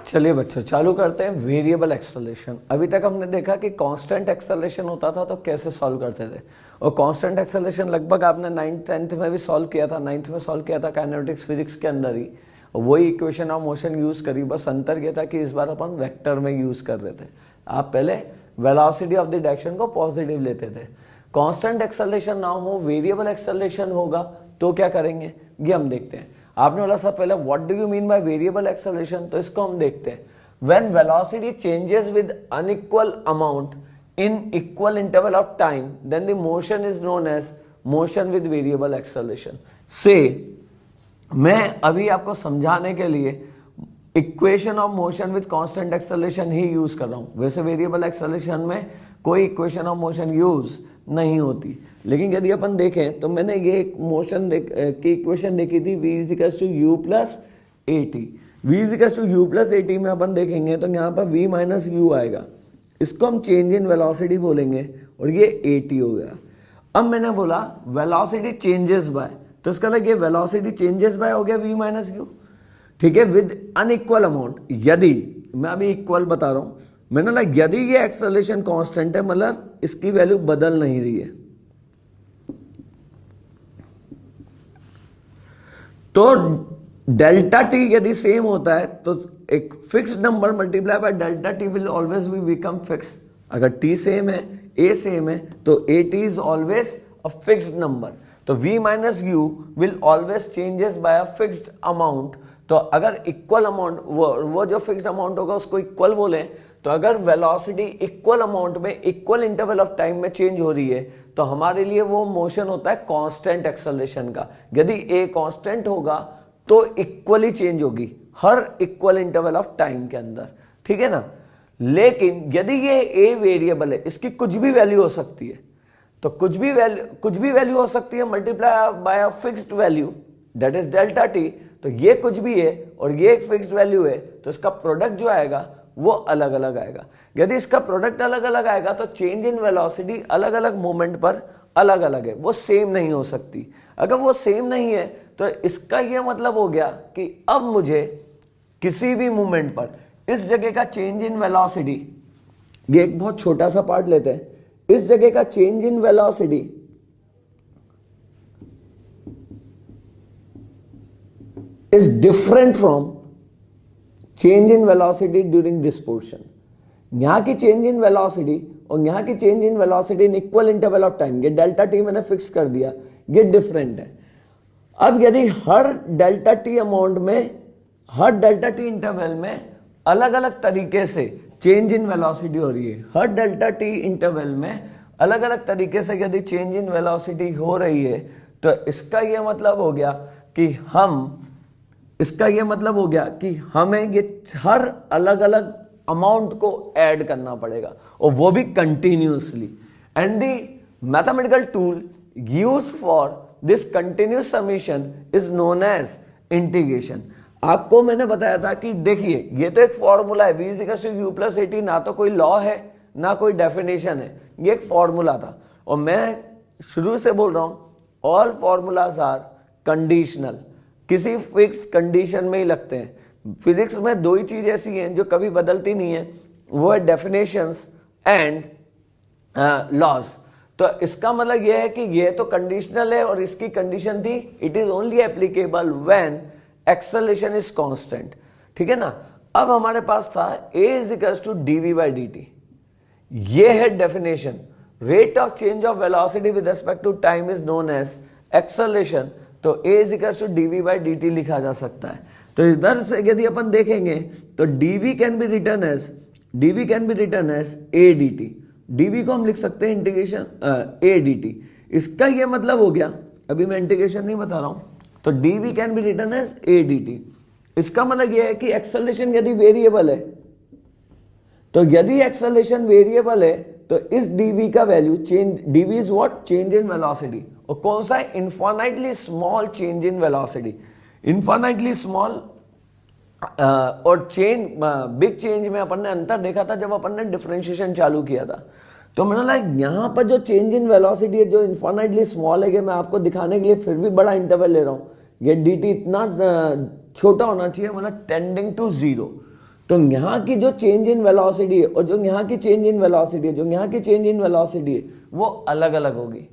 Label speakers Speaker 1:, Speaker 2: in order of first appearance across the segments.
Speaker 1: चलिए बच्चों चालू करते हैं वेरिएबल एक्सेलरेशन। अभी तक हमने देखा कि कांस्टेंट एक्सेलरेशन होता था तो कैसे सॉल्व करते थे, और कांस्टेंट एक्सेलरेशन लगभग आपने 9th 10th में भी सॉल्व किया था, 9th में सॉल्व किया था काइनेमेटिक्स फिजिक्स के अंदर ही। वही इक्वेशन ऑफ मोशन यूज करी, बस अंतर यह था कि इस बार अपन वेक्टर में यूज कर रहे थे। आप पहले वेलोसिटी ऑफ द डायरेक्शन को पॉजिटिव लेते थे। कांस्टेंट एक्सेलरेशन ना हो, वेरिएबल एक्सेलरेशन होगा तो क्या करेंगे ये हम देखते हैं। आपने बोला सर पहले what do you mean by variable acceleration, तो इसको हम देखते हैं। When velocity changes with unequal amount in equal interval of time then the motion is known as motion with variable acceleration. से मैं अभी आपको समझाने के लिए equation of motion with constant acceleration ही यूज कर रहा हूं। वैसे वेरिएबल एक्सेलरेशन में कोई इक्वेशन ऑफ मोशन यूज नहीं होती, लेकिन यदि अपन देखें तो मैंने ये एक मोशन की इक्वेशन देखी थी, v is to u plus a t. V is to u plus a t में अपन देखेंगे तो यहाँ पर v माइनस यू आएगा, इसको हम चेंज इन वेलोसिटी बोलेंगे और ये ए टी हो गया। अब मैंने बोला वेलोसिटी चेंजेस बाय, तो इसका मतलब ये वेलोसिटी चेंजेस बाय हो गया v माइनस यू, ठीक है, विद अनइक्वल अमाउंट। यदि मैं अभी इक्वल बता रहा हूं, मैंने बोला यदि ये एक्सेलरेशन कांस्टेंट है, मतलब इसकी वैल्यू बदल नहीं रही है, तो डेल्टा टी यदि सेम होता है तो एक fixed number multiply by delta T will always be become fix. अगर टी सेम है, ए सेम है, तो A T is always a fixed number. तो v minus you will always changes by a fixed amount. तो अगर equal amount, वो जो fixed amount होगा उसको इक्वल बोले, तो अगर वेलोसिटी इक्वल अमाउंट में इक्वल इंटरवल ऑफ टाइम में चेंज हो रही है तो हमारे लिए वो मोशन होता है कांस्टेंट एक्सेलरेशन का। यदि ए कांस्टेंट होगा तो इक्वली चेंज होगी हर इक्वल इंटरवल ऑफ टाइम के अंदर, ठीक है ना। लेकिन यदि ये ए वेरिएबल है, इसकी कुछ भी वैल्यू हो सकती है, तो कुछ भी वैल्यू हो सकती है multiply by a fixed value that is delta T. तो ये कुछ भी है और ये एक फिक्स्ड वैल्यू है, तो इसका प्रोडक्ट जो आएगा वो अलग अलग आएगा। यदि इसका प्रोडक्ट अलग अलग आएगा तो चेंज इन वेलोसिटी अलग अलग मोमेंट पर अलग अलग है, वो सेम नहीं हो सकती। अगर वो सेम नहीं है तो इसका यह मतलब हो गया कि अब मुझे किसी भी मोमेंट पर इस जगह का चेंज इन वेलोसिटी, ये एक बहुत छोटा सा पार्ट लेते हैं, इस जगह का change in velocity is different from change in velocity during this portion. यहां की चेंज इन वेलोसिटी और यहां की change in velocity in equal interval of time, ये डेल्टा टी मैंने फिक्स कर दिया, ये डिफरेंट है। अब यदि हर डेल्टा टी अमाउंट में, हर डेल्टा टी इंटरवल में अलग अलग तरीके से चेंज इन वेलोसिटी हो रही है, हर डेल्टा टी इंटरवल में अलग अलग तरीके से यदि चेंज इन वेलोसिटी हो रही है, तो इसका यह मतलब हो गया कि हमें ये हर अलग अलग अमाउंट को ऐड करना पड़ेगा, और वो भी continuously. And the mathematical tool used for this continuous summation is known as integration. आपको मैंने बताया था कि देखिए ये तो एक फॉर्मूला है, v is to u plus a t, ना तो कोई लॉ है ना कोई डेफिनेशन है, ये एक फॉर्मूला था। और मैं शुरू से बोल रहा हूं ऑल फॉर्मूलाज आर कंडीशनल, किसी फिक्स कंडीशन में ही लगते हैं। फिजिक्स में दो ही चीज ऐसी हैं जो कभी बदलती नहीं है, वो है डेफिनेशंस एंड लॉज। तो इसका मतलब यह है कि ये तो कंडीशनल है और इसकी कंडीशन थी it is only applicable when acceleration is constant, ठीक है ना। अब हमारे पास था a is equals to dv by dt, ये है definition. Rate of change of velocity with respect to time is known as acceleration. तो a is equals to dv by dt लिखा जा सकता है। तो इधर से यदि अपन देखेंगे तो dv can be written as a dt। dv को हम लिख सकते हैं इंटीग्रेशन a dt। इसका यह मतलब हो गया, अभी मैं इंटीग्रेशन नहीं बता रहा हूं, तो dv can be written as a dt। इसका मतलब यह है कि एक्सेलरेशन यदि वेरिएबल है, तो यदि एक्सेलरेशन वेरिएबल है तो इस dv का value change, dv is what, change in velocity. और कौन सा है, infinitely small change in velocity. Infinitely small और चेंज, बिग चेंज में अपन ने अंतर देखा था जब अपन ने डिफरेंशिएशन चालू किया था। तो मैंने लाइक यहां पर जो चेंज इन वेलोसिटी है जो इनफाइनाइटली स्मॉल है, कि मैं आपको दिखाने के लिए फिर भी बड़ा इंटरवल ले रहा हूं, ये dt इतना छोटा होना चाहिए, मतलब टेंडिंग टू जीरो। तो यहाँ की जो चेंज इन वेलोसिटी है और जो यहाँ की चेंज इन वेलोसिटी है, जो यहाँ की चेंज इन वेलोसिटी है, वो अलग अलग होगी।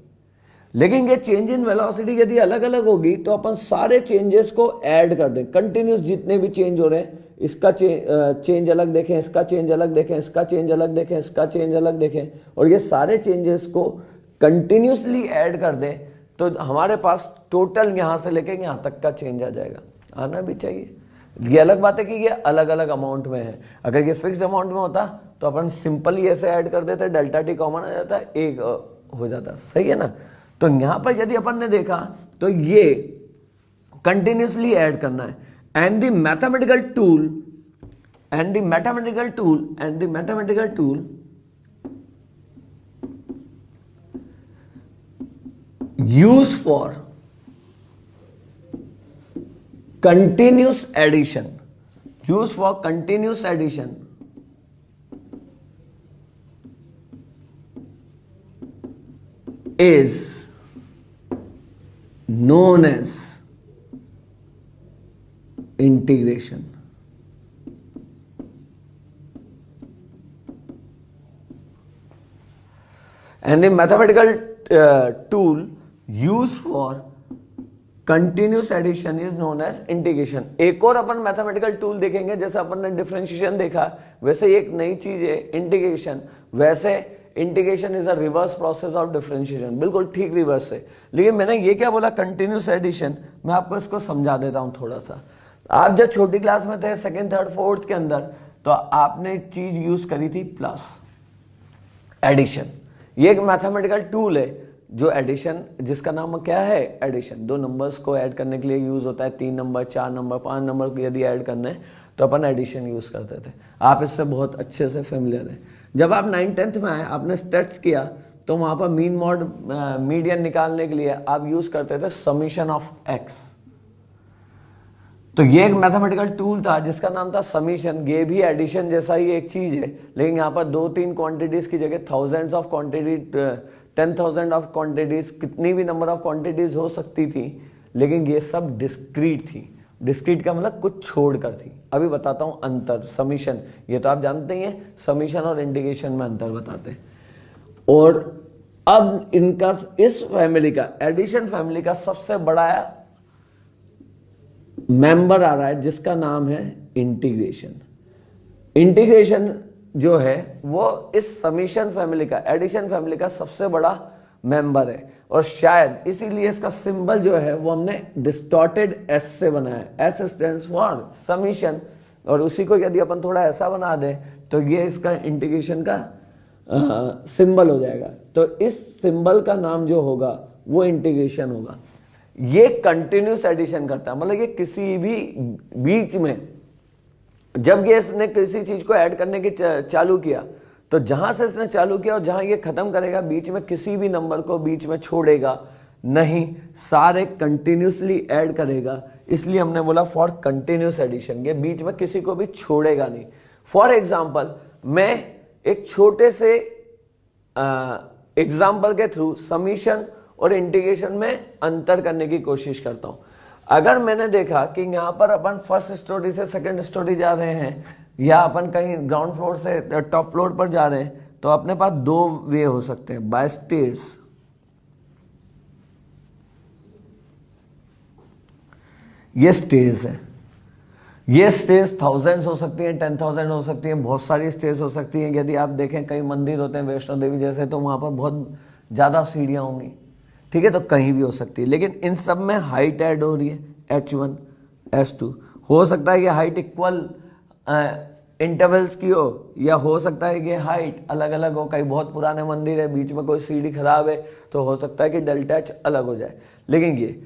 Speaker 1: लेकिन ये चेंज इन वेलोसिटी यदि अलग अलग होगी तो अपन सारे चेंजेस को ऐड कर दें, कंटिन्यूस जितने भी चेंज हो रहे हैं, इसका चेंज अलग देखें, इसका चेंज अलग देखें, इसका चेंज अलग देखें, इसका चेंज अलग देखें, और ये सारे चेंजेस को कंटिन्यूसली ऐड कर दें, तो हमारे पास टोटल यहां से लेके यहां तक का चेंज आ जाएगा। आना भी चाहिए। ये अलग बात है कि ये अलग अलग अमाउंट में है। अगर ये फिक्स अमाउंट में होता तो अपन सिंपली ऐसे ऐड कर देते, डेल्टा टी कॉमन आ जाता, एक हो जाता। सही है ना। तो यहां पर यदि अपन ने देखा तो ये कंटिन्यूसली ऐड करना है। And the mathematical tool used for continuous addition is known as integration. And the mathematical tool used for continuous addition is known as integration. एक और अपन मैथमेटिकल टूल देखेंगे, जैसे अपन ने डिफरेंशिएशन देखा, वैसे एक नई चीज है इंटीग्रेशन। वैसे integration is a reverse process of differentiation, बिल्कुल ठीक रिवर्स है। लेकिन मैंने ये क्या बोला, कंटिन्यूस एडिशन, मैं आपको इसको समझा देता हूं थोड़ा सा। आप जब छोटी क्लास में थे, सेकेंड थर्ड फोर्थ के अंदर, तो आपने चीज यूज करी थी प्लस एडिशन। ये एक मैथमेटिकल टूल है जो एडिशन, जिसका नाम क्या है एडिशन। दो नंबर्स को ऐड करने के लिए यूज होता है, 3 नंबर 4 नंबर 5 नंबर को यदि ऐड करने हैं तो अपन एडिशन यूज करते थे। आप इससे बहुत अच्छे से फेमिलियर हैं। जब आप 9th-10th में आए, आपने स्टेट्स किया, तो वहां पर मीन मॉड मीडियन निकालने के लिए आप यूज करते थे समीशन ऑफ एक्स। तो ये एक मैथमेटिकल टूल था जिसका नाम था समीशन। ये भी एडिशन जैसा ही एक चीज है, लेकिन यहाँ पर 2-3 क्वांटिटीज की जगह thousands of quantity, 10,000 of quantities, कितनी भी नंबर ऑफ क्वांटिटीज हो सकती थी, लेकिन ये सब डिस्क्रीट थी। डिस्क्रीट का मतलब कुछ छोड़कर थी। अभी बताता हूं अंतर। समीशन, ये तो आप जानते ही हैं, समीशन और इंटीग्रेशन में अंतर बताते हैं। और अब इनका, इस फैमिली का, एडिशन फैमिली का सबसे बड़ा मेंबर आ रहा है जिसका नाम है इंटीग्रेशन। इंटीग्रेशन जो है वो इस समीशन फैमिली का, एडिशन फैमिली का सबसे बड़ा मेंबर है, और शायद इसीलिए इसका सिंबल जो है वो हमने डिस्टॉर्टेड एस से बनाया है। एस स्टैंड्स फॉर समीशन, और उसी को यदि अपन थोड़ा ऐसा बना दें तो ये इसका इंटीग्रेशन का सिंबल हो जाएगा। तो इस सिंबल का नाम जो होगा वो इंटीग्रेशन होगा। ये कंटिन्यूस एडिशन करता है, मतलब ये किसी भी बीच में, जब ये इसने किसी चीज को ऐड करने की चालू किया, तो जहां से इसने चालू किया और जहां ये खत्म करेगा, बीच में किसी भी नंबर को बीच में छोड़ेगा नहीं, सारे कंटिन्यूसली ऐड करेगा। इसलिए हमने बोला फॉर कंटिन्यूस एडिशन, ये बीच में किसी को भी छोड़ेगा नहीं। फॉर एग्जाम्पल, मैं एक छोटे से एग्जाम्पल के थ्रू समीशन और इंटीग्रेशन में अंतर करने की कोशिश करता हूं। अगर मैंने देखा कि यहां पर अपन फर्स्ट स्टोरी से सेकंड स्टोरी जा रहे हैं, या अपन कहीं ग्राउंड फ्लोर से टॉप फ्लोर पर जा रहे हैं, तो अपने पास 2 वे हो सकते हैं, बाय स्टेयर्स। ये स्टेयर्स है, ये स्टेयर्स थाउजेंड्स हो सकती हैं, 10,000 हो सकती हैं, बहुत सारी स्टेयर्स हो सकती हैं। यदि आप देखें कई मंदिर होते हैं वैष्णो देवी जैसे, तो वहां पर बहुत ज्यादा सीढ़ियां होंगी, ठीक है, तो कहीं भी हो सकती है। लेकिन इन सब में हाइट ऐड हो रही है, H1 H2। हो सकता है ये हाइट इक्वल इंटरवल्स की हो, या हो सकता है कि हाइट अलग अलग हो। कई बहुत पुराने मंदिर है, बीच में कोई सीढ़ी खराब है, तो हो सकता है कि डेल्टा H अलग हो जाए। लेकिन ये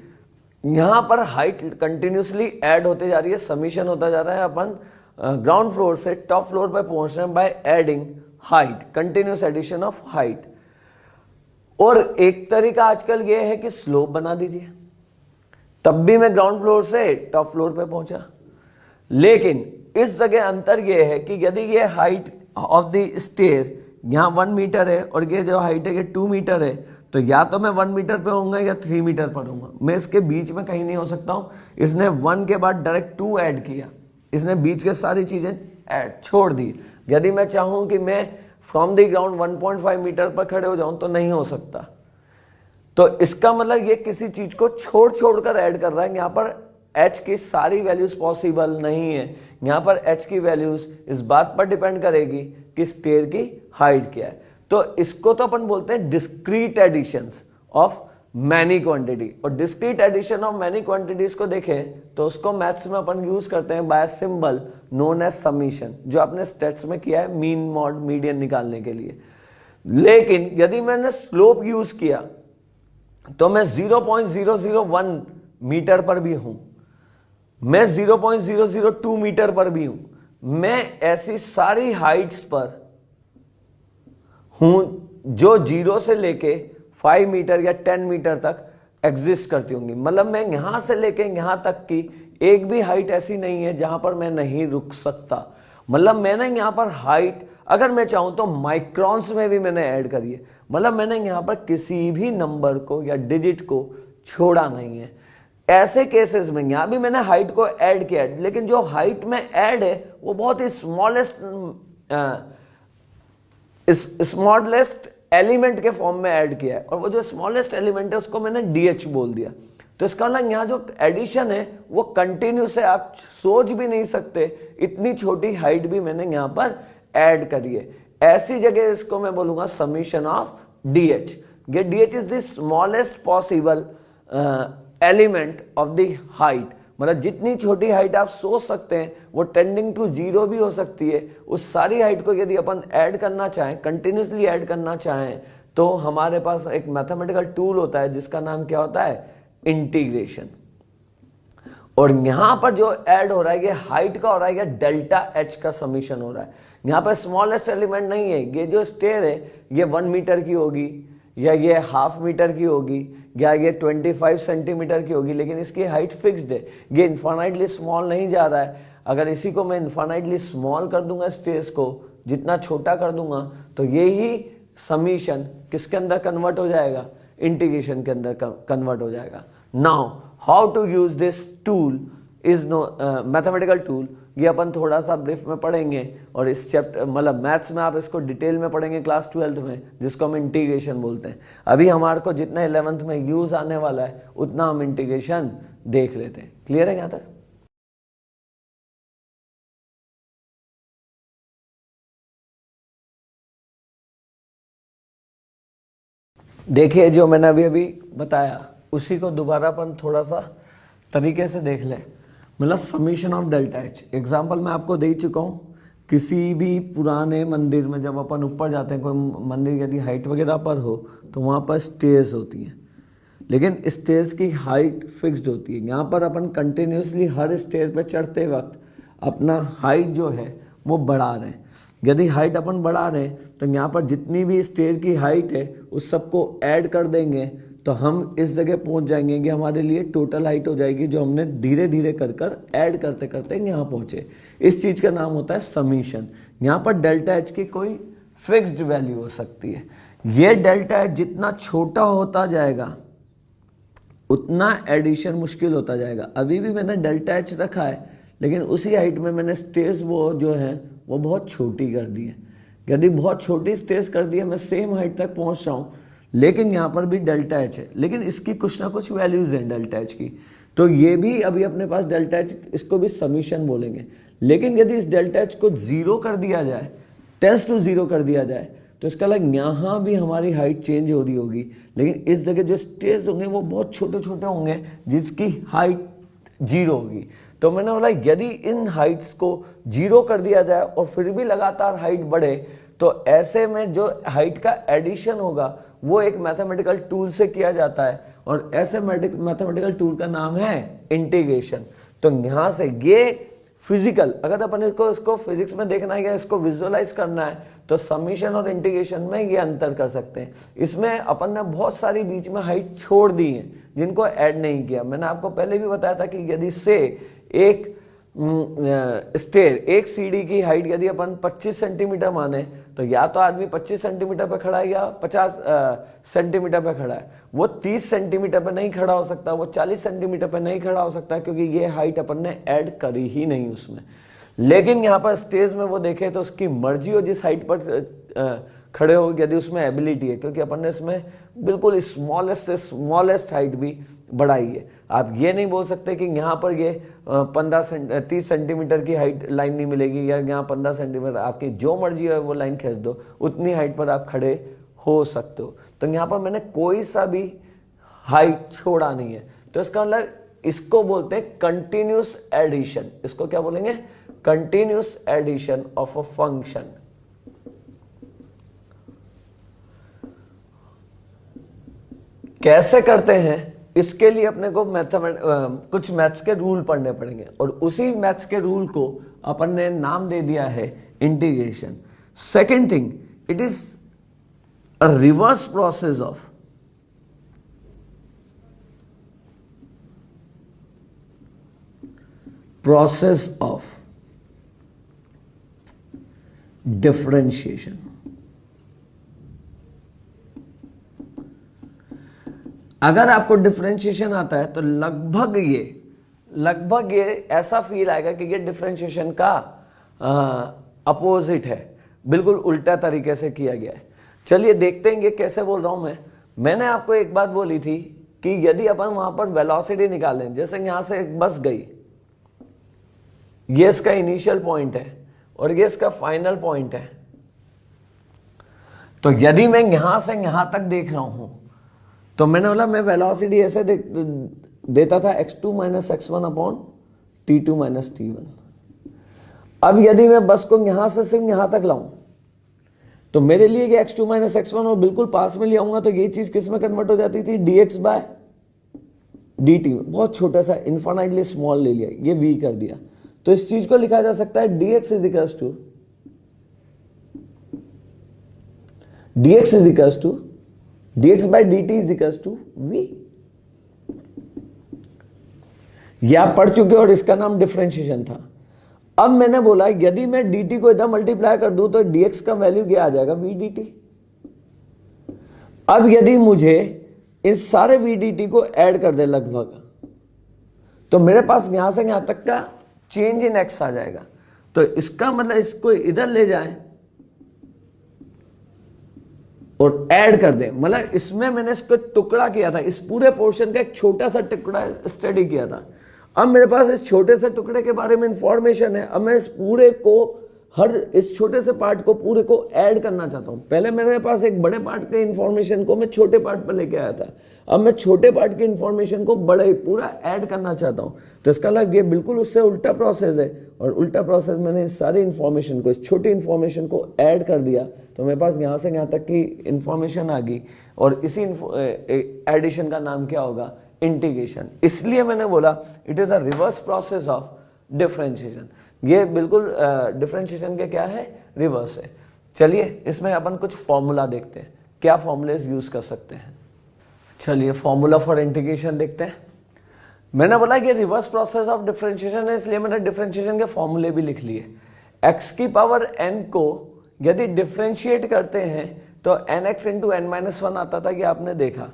Speaker 1: यहां पर हाइट कंटिन्यूसली ऐड होते जा रही है, समीशन होता जा रहा है। अपन ग्राउंड फ्लोर से टॉप फ्लोर पर पहुंच रहे हैं by adding height, continuous addition of height. और एक तरीका आजकल ये है कि स्लोप बना दीजिए, तब भी मैं ग्राउंड फ्लोर से टॉप फ्लोर पे पहुंचा। लेकिन इस जगह अंतर ये है कि यदि ये हाइट ऑफ द स्टेयर यहां 1 मीटर है और ये जो हाइट है ये 2 मीटर है, तो या तो मैं 1 मीटर पे होऊंगा या 3 मीटर पर होऊंगा, मैं इसके बीच में कहीं नहीं हो सकता हूं। इसने 1 के बाद डायरेक्ट 2 ऐड किया, इसने बीच के सारी चीजें ऐड छोड़ दी। यदि मैं चाहूं कि मैं फ्रॉम द ग्राउंड 1.5 मीटर पर खड़े हो जाऊं तो नहीं हो सकता। तो इसका मतलब ये किसी चीज को छोड़ छोड़ कर ऐड कर रहा है। यहां पर h की सारी वैल्यूज पॉसिबल नहीं है। यहां पर h की वैल्यूज इस बात पर डिपेंड करेगी कि स्टेयर की हाइट क्या है। तो इसको तो अपन बोलते हैं discrete additions of many quantity. और discrete addition of many quantities को देखें तो उसको मैथ्स में अपन यूज करते हैं by symbol known as summation, जो आपने स्टेट्स में किया है मीन मॉड मीडियन निकालने के लिए। लेकिन यदि मैंने स्लोप यूज किया तो मैं 0.001 मीटर पर भी हूं, मैं 0.002 मीटर पर भी हूं, मैं ऐसी सारी हाइट्स पर हूं जो 0 से लेके 5 मीटर या 10 मीटर तक एग्जिस्ट करती होंगी। मतलब मैं यहां से लेके यहां तक की एक भी हाइट ऐसी नहीं है जहां पर मैं नहीं रुक सकता। मतलब मैंने यहां पर हाइट अगर मैं चाहूं तो माइक्रॉन्स में भी मैंने ऐड करी है। मतलब मैंने यहां पर किसी भी नंबर को या डिजिट को छोड़ा नहीं है। ऐसे केसेस में यहां भी मैंने हाइट को ऐड किया है, लेकिन जो हाइट में ऐड है वो बहुत ही स्मॉलेस्ट एलिमेंट के फॉर्म में ऐड किया है, और वो जो स्मॉलेस्ट एलिमेंट है उसको मैंने डीएच बोल दिया। तो इसका मतलब यहां जो एडिशन है वो कंटिन्यूस है, आप सोच भी नहीं सकते इतनी छोटी हाइट भी मैंने यहां पर ऐड करी है। ऐसी जगह इसको मैं बोलूंगा समीशन ऑफ डीएच। ये d h is the smallest possible element of the height. मतलब जितनी छोटी हाइट आप सोच सकते हैं वो टेंडिंग टू 0 भी हो सकती है। उस सारी हाइट को यदि अपन ऐड करना चाहें, कंटिन्यूसली ऐड करना चाहें, तो हमारे पास एक मैथमेटिकल टूल होता है जिसका नाम क्या होता है, इंटीग्रेशन। और यहां पर जो ऐड हो रहा है ये हाइट का हो रहा है, या डेल्टा एच का समीशन हो रहा है। यहां पर स्मॉलेस्ट एलिमेंट नहीं है। ये जो स्टेयर है ये 1 मीटर की होगी, या ये हाफ मीटर की होगी, या ये 25 सेंटीमीटर की होगी, लेकिन इसकी हाइट फिक्स्ड है। ये इन्फानाइटली स्मॉल नहीं जा रहा है। अगर इसी को मैं इन्फानाइटली स्मॉल कर दूंगा, स्टेज को जितना छोटा कर दूंगा, तो ये ही समीशन किसके अंदर कन्वर्ट हो जाएगा, इंटीग्रेशन के अंदर कन्वर्ट हो जाएगा। Now how to use this tool is no mathematical tool, ये अपन थोड़ा सा ब्रीफ में पढ़ेंगे। और इस चैप्टर मतलब मैथ्स में आप इसको डिटेल में पढ़ेंगे क्लास 12th में, जिसको हम इंटीग्रेशन बोलते हैं। अभी हमारे को जितना 11th में यूज आने वाला है उतना हम इंटीग्रेशन देख लेते हैं। क्लियर है यहां तक? देखिए जो मैंने अभी अभी बताया उसी को दोबारा अपन थोड़ा सा तरीके से देख ले। मतलब summation of delta H example मैं आपको दे चुका हूं। किसी भी पुराने मंदिर में जब अपन ऊपर जाते हैं, कोई मंदिर यदि हाइट वगैरह पर हो तो वहां पर स्टेयर्स होती हैं, लेकिन स्टेयर्स की हाइट फिक्स्ड होती है। यहाँ पर अपन कंटिन्यूसली हर स्टेयर पर चढ़ते वक्त अपना हाइट जो है वो बढ़ा रहे हैं। यदि हाइट अपन बढ़ा रहे हैं तो यहाँ पर जितनी भी स्टेयर की हाइट है उस सबको ऐड कर देंगे तो हम इस जगह पहुंच जाएंगे कि हमारे लिए टोटल हाइट हो जाएगी, जो हमने धीरे धीरे कर कर ऐड करते करते यहाँ पहुंचे। इस चीज का नाम होता है समीशन। यहाँ पर डेल्टा एच की कोई फिक्स्ड वैल्यू हो सकती है। ये डेल्टा एच जितना छोटा होता जाएगा उतना एडिशन मुश्किल होता जाएगा। अभी भी मैंने डेल्टा एच रखा है, लेकिन उसी हाइट में मैंने स्टेज वो जो है वो बहुत छोटी कर दी है। यदि बहुत छोटी स्टेज कर दी है, मैं सेम हाइट तक पहुंच रहा हूं, लेकिन यहां पर भी डेल्टा एच है, लेकिन इसकी कुछ ना कुछ वैल्यूज हैं डेल्टा एच की। तो ये भी अभी अपने पास डेल्टा एच, इसको भी समीशन बोलेंगे। लेकिन यदि इस डेल्टा एच को 0 कर दिया जाए, टेंस टू 0 कर दिया जाए, तो इसका अलग यहां भी हमारी हाइट चेंज हो रही होगी, लेकिन इस जगह जो स्टेज होंगे वो बहुत छोटे छोटे होंगे जिसकी हाइट 0 होगी। तो मैंने बोला यदि इन हाइट्स को 0 कर दिया जाए और फिर भी लगातार हाइट बढ़े, तो ऐसे में जो हाइट का एडिशन होगा वो एक मैथमेटिकल टूल से किया जाता है, और ऐसे मैथमेटिकल टूल का नाम है इंटीग्रेशन। तो यहां से ये फिजिकल, अगर अपन इसको फिजिक्स में देखना है या इसको विजुअलाइज करना है, तो समीशन और इंटीग्रेशन में ये अंतर कर सकते हैं। इसमें अपन ने बहुत सारी बीच में हाइट छोड़ दी है जिनको ऐड नहीं किया। मैंने आपको पहले भी बताया था कि यदि से एक स्टेयर, एक सीढ़ी की हाइट यदि अपन 25 सेंटीमीटर माने, तो या तो आदमी 25 सेंटीमीटर पे खड़ा है या 50 सेंटीमीटर पे खड़ा है। वो 30 सेंटीमीटर पे नहीं खड़ा हो सकता, वो 40 सेंटीमीटर पे नहीं खड़ा हो सकता, क्योंकि ये हाइट अपन ने ऐड करी ही नहीं उसमें। लेकिन यहां पर स्टेज में वो देखे तो उसकी मर्जी हो जिस हाइट पर खड़े हो, यदि उसमें एबिलिटी है, क्योंकि अपन ने इसमें बिल्कुल स्मॉलेस्ट से स्मॉलेस्ट हाइट भी बढ़ाई है। आप ये नहीं बोल सकते कि यहाँ पर ये 30 सेंटीमीटर की हाइट लाइन नहीं मिलेगी, या यहाँ 15 सेंटीमीटर, आपकी जो मर्जी है वो लाइन खींच दो, उतनी हाइट पर आप खड़े हो सकते हो। तो यहाँ पर मैंने कोई सा भी हाइट छोड़ा नहीं है, तो इसका मतलब इसको बोलते हैं कंटिन्यूस एडिशन। इसको क्या बोलेंगे? Continuous addition of a function. कैसे करते हैं? इसके लिए अपने को कुछ मैथ्स के रूल पढ़ने पड़ेंगे, और उसी मैथ्स के रूल को अपन ने नाम दे दिया है integration. Second thing, it is a reverse process of differentiation. अगर आपको डिफरेंशिएशन आता है तो लगभग ये ऐसा फील आएगा कि ये डिफरेंशिएशन का अपोजिट है, बिल्कुल उल्टा तरीके से किया गया है। चलिए देखते हैं ये कैसे बोल रहा हूं मैंने आपको एक बात बोली थी कि यदि अपन वहां पर वेलोसिटी निकालें, जैसे यहां से एक बस गई, ये इसका इनिशियल पॉइंट है और ये इसका फाइनल पॉइंट है, तो यदि मैं यहां से यहां तक देख रहा हूं तो मैंने बोला मैं वेलोसिटी ऐसे देता था x2 minus x1 upon t2 minus t1। अब यदि मैं बस को यहां से सिर्फ यहां तक लाऊं तो मेरे लिए ये x2 माइनस x1 और बिल्कुल पास में ले आऊंगा तो ये चीज किस में कन्वर्ट हो जाती थी? dx बाय dt में। बहुत छोटा सा इन्फाइनाइटली स्मॉल ले लिया, ये v कर दिया, तो इस चीज को लिखा जा सकता है dx is equals to dx by dt is equals to v। ये आप पढ़ चुके हो और इसका नाम डिफरेंशिएशन था। अब मैंने बोला यदि मैं dt को इधर मल्टीप्लाई कर दूं तो dx का वैल्यू क्या आ जाएगा? v dt। अब यदि मुझे इस सारे v dt को ऐड कर दे लगभग, तो मेरे पास यहां से यहां तक का चेंज इन x आ जाएगा। तो इसका मतलब इसको इधर ले जाएं और ऐड कर दें, मतलब इसमें मैंने इसको टुकड़ा किया था, इस पूरे पोर्शन का एक छोटा सा टुकड़ा स्टडी किया था। अब मेरे पास इस छोटे से टुकड़े के बारे में इंफॉर्मेशन है, अब मैं इस पूरे को इस छोटे से पार्ट को पूरे को ऐड करना चाहता हूं। पहले मेरे पास एक बड़े पार्ट के इंफॉर्मेशन को मैं छोटे पार्ट पर लेके आया था, अब मैं छोटे पार्ट के इंफॉर्मेशन को बड़े पूरा ऐड करना चाहता हूं। तो इसका मतलब ये बिल्कुल उससे उल्टा प्रोसेस है, और उल्टा प्रोसेस मैंने इस सारी इंफॉर्मेशन को, इस छोटी इंफॉर्मेशन को ऐड कर दिया, तो मेरे पास यहां से यहां तक की इंफॉर्मेशन आ गई, और इसी एडिशन का नाम क्या होगा? इंटीग्रेशन। इसलिए मैंने बोला it is a reverse process of differentiation. ये बिल्कुल डिफरेंशिएशन के क्या है? रिवर्स है। चलिए इसमें अपन कुछ फॉर्मूला देखते हैं, क्या फॉर्मूलेज यूज कर सकते हैं। चलिए फॉर्मूला फॉर इंटीग्रेशन देखते हैं। मैंने बोला कि रिवर्स प्रोसेस ऑफ डिफरेंशिएशन है, इसलिए मैंने डिफरेंशिएशन के फॉर्मूले भी लिख लिए। x की पावर n को यदि डिफरेंशिएट करते हैं तो nx इंटू n माइनस 1 आता था, कि आपने देखा।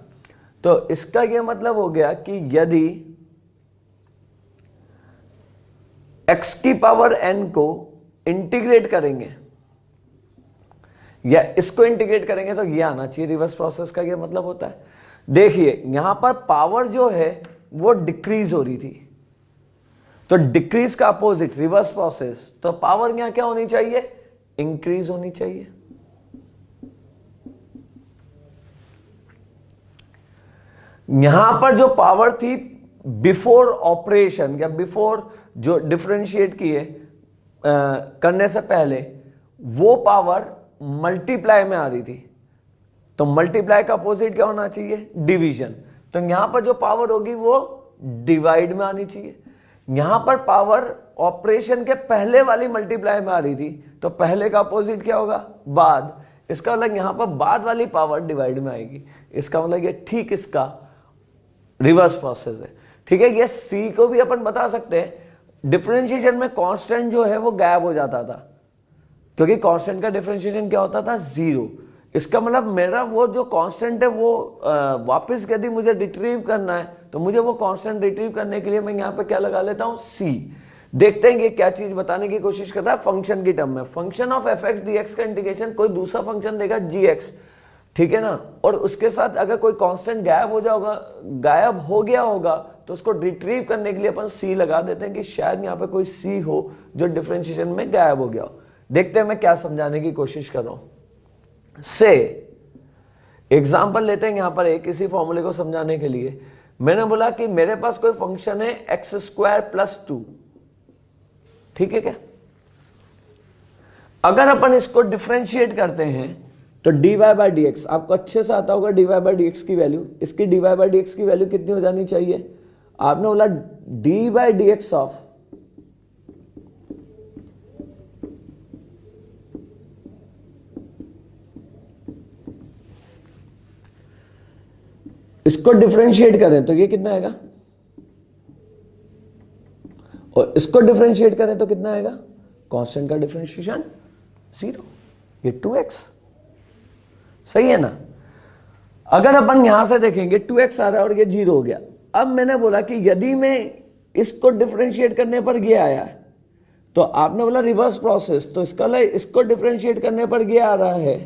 Speaker 1: तो इसका यह मतलब हो गया कि यदि x की पावर n को इंटीग्रेट करेंगे या इसको इंटीग्रेट करेंगे तो यह आना चाहिए। रिवर्स प्रोसेस का यह मतलब होता है। देखिए यहां पर पावर जो है वो डिक्रीज हो रही थी, तो डिक्रीज का अपोजिट रिवर्स प्रोसेस, तो पावर यहां क्या होनी चाहिए? इंक्रीज होनी चाहिए। यहां पर जो पावर थी बिफोर ऑपरेशन या बिफोर जो डिफरेंशिएट किए करने से पहले, वो पावर मल्टीप्लाई में आ रही थी, तो मल्टीप्लाई का अपोजिट क्या होना चाहिए? डिवीजन। तो यहां पर जो पावर होगी वो डिवाइड में आनी चाहिए। यहां पर पावर ऑपरेशन के पहले वाली मल्टीप्लाई में आ रही थी, तो पहले का अपोजिट क्या होगा? बाद। इसका मतलब यहां पर बाद वाली पावर डिवाइड में आएगी। इसका मतलब ये ठीक इसका रिवर्स प्रोसेस है। ठीक है, ये सी को भी अपन बता सकते हैं। डिफरेंशिएशन में कांस्टेंट जो है वो गायब हो जाता था, क्योंकि कांस्टेंट का डिफरेंशिएशन क्या होता था? 0। इसका मतलब मेरा वो जो कांस्टेंट है वो वापस यदि मुझे रिट्रीव करना है, तो मुझे वो कांस्टेंट रिट्रीव करने के लिए मैं यहां पे क्या लगा लेता हूं? सी। देखते हैं कि क्या चीज बताने की कोशिश कर रहा है फंक्शन की टर्म में। Function of F x D x का इंटीग्रेशन कोई दूसरा फंक्शन देगा जी एक्स, ठीक है ना, और उसके साथ अगर कोई कांस्टेंट गायब हो गया होगा तो उसको रिट्रीव करने के लिए अपन सी लगा देते हैं कि शायद यहाँ पे कोई सी हो जो डिफरेंशिएशन में गायब हो गया हो। देखते हैं मैं क्या समझाने की कोशिश कर रहा हूं। से एग्जाम्पल लेते हैं यहां पर एक इसी फॉर्मूले को समझाने के लिए। मैंने बोला कि मेरे पास कोई फंक्शन है एक्स स्क्वायर प्लस 2, ठीक है क्या। अगर अपन इसको डिफरेंशिएट करते हैं तो dy बाई डी एक्स, आपको अच्छे से आता होगा dy बाई डी एक्स की वैल्यू, इसकी dy बाई डी एक्स की वैल्यू कितनी हो जानी चाहिए, आपने बोला D by D x of इसको डिफरेंशिएट करें तो ये कितना आएगा, और इसको डिफरेंशिएट करें तो कितना आएगा, कांस्टेंट का डिफरेंशिएशन 0, ये 2x, सही है ना। अगर अपन यहां से देखेंगे 2x आ रहा है और ये 0 हो गया। अब मैंने बोला कि यदि मैं इसको डिफरेंशिएट करने पर ये आया है तो आपने बोला रिवर्स प्रोसेस, तो इसको डिफरेंशिएट करने पर ये आ रहा है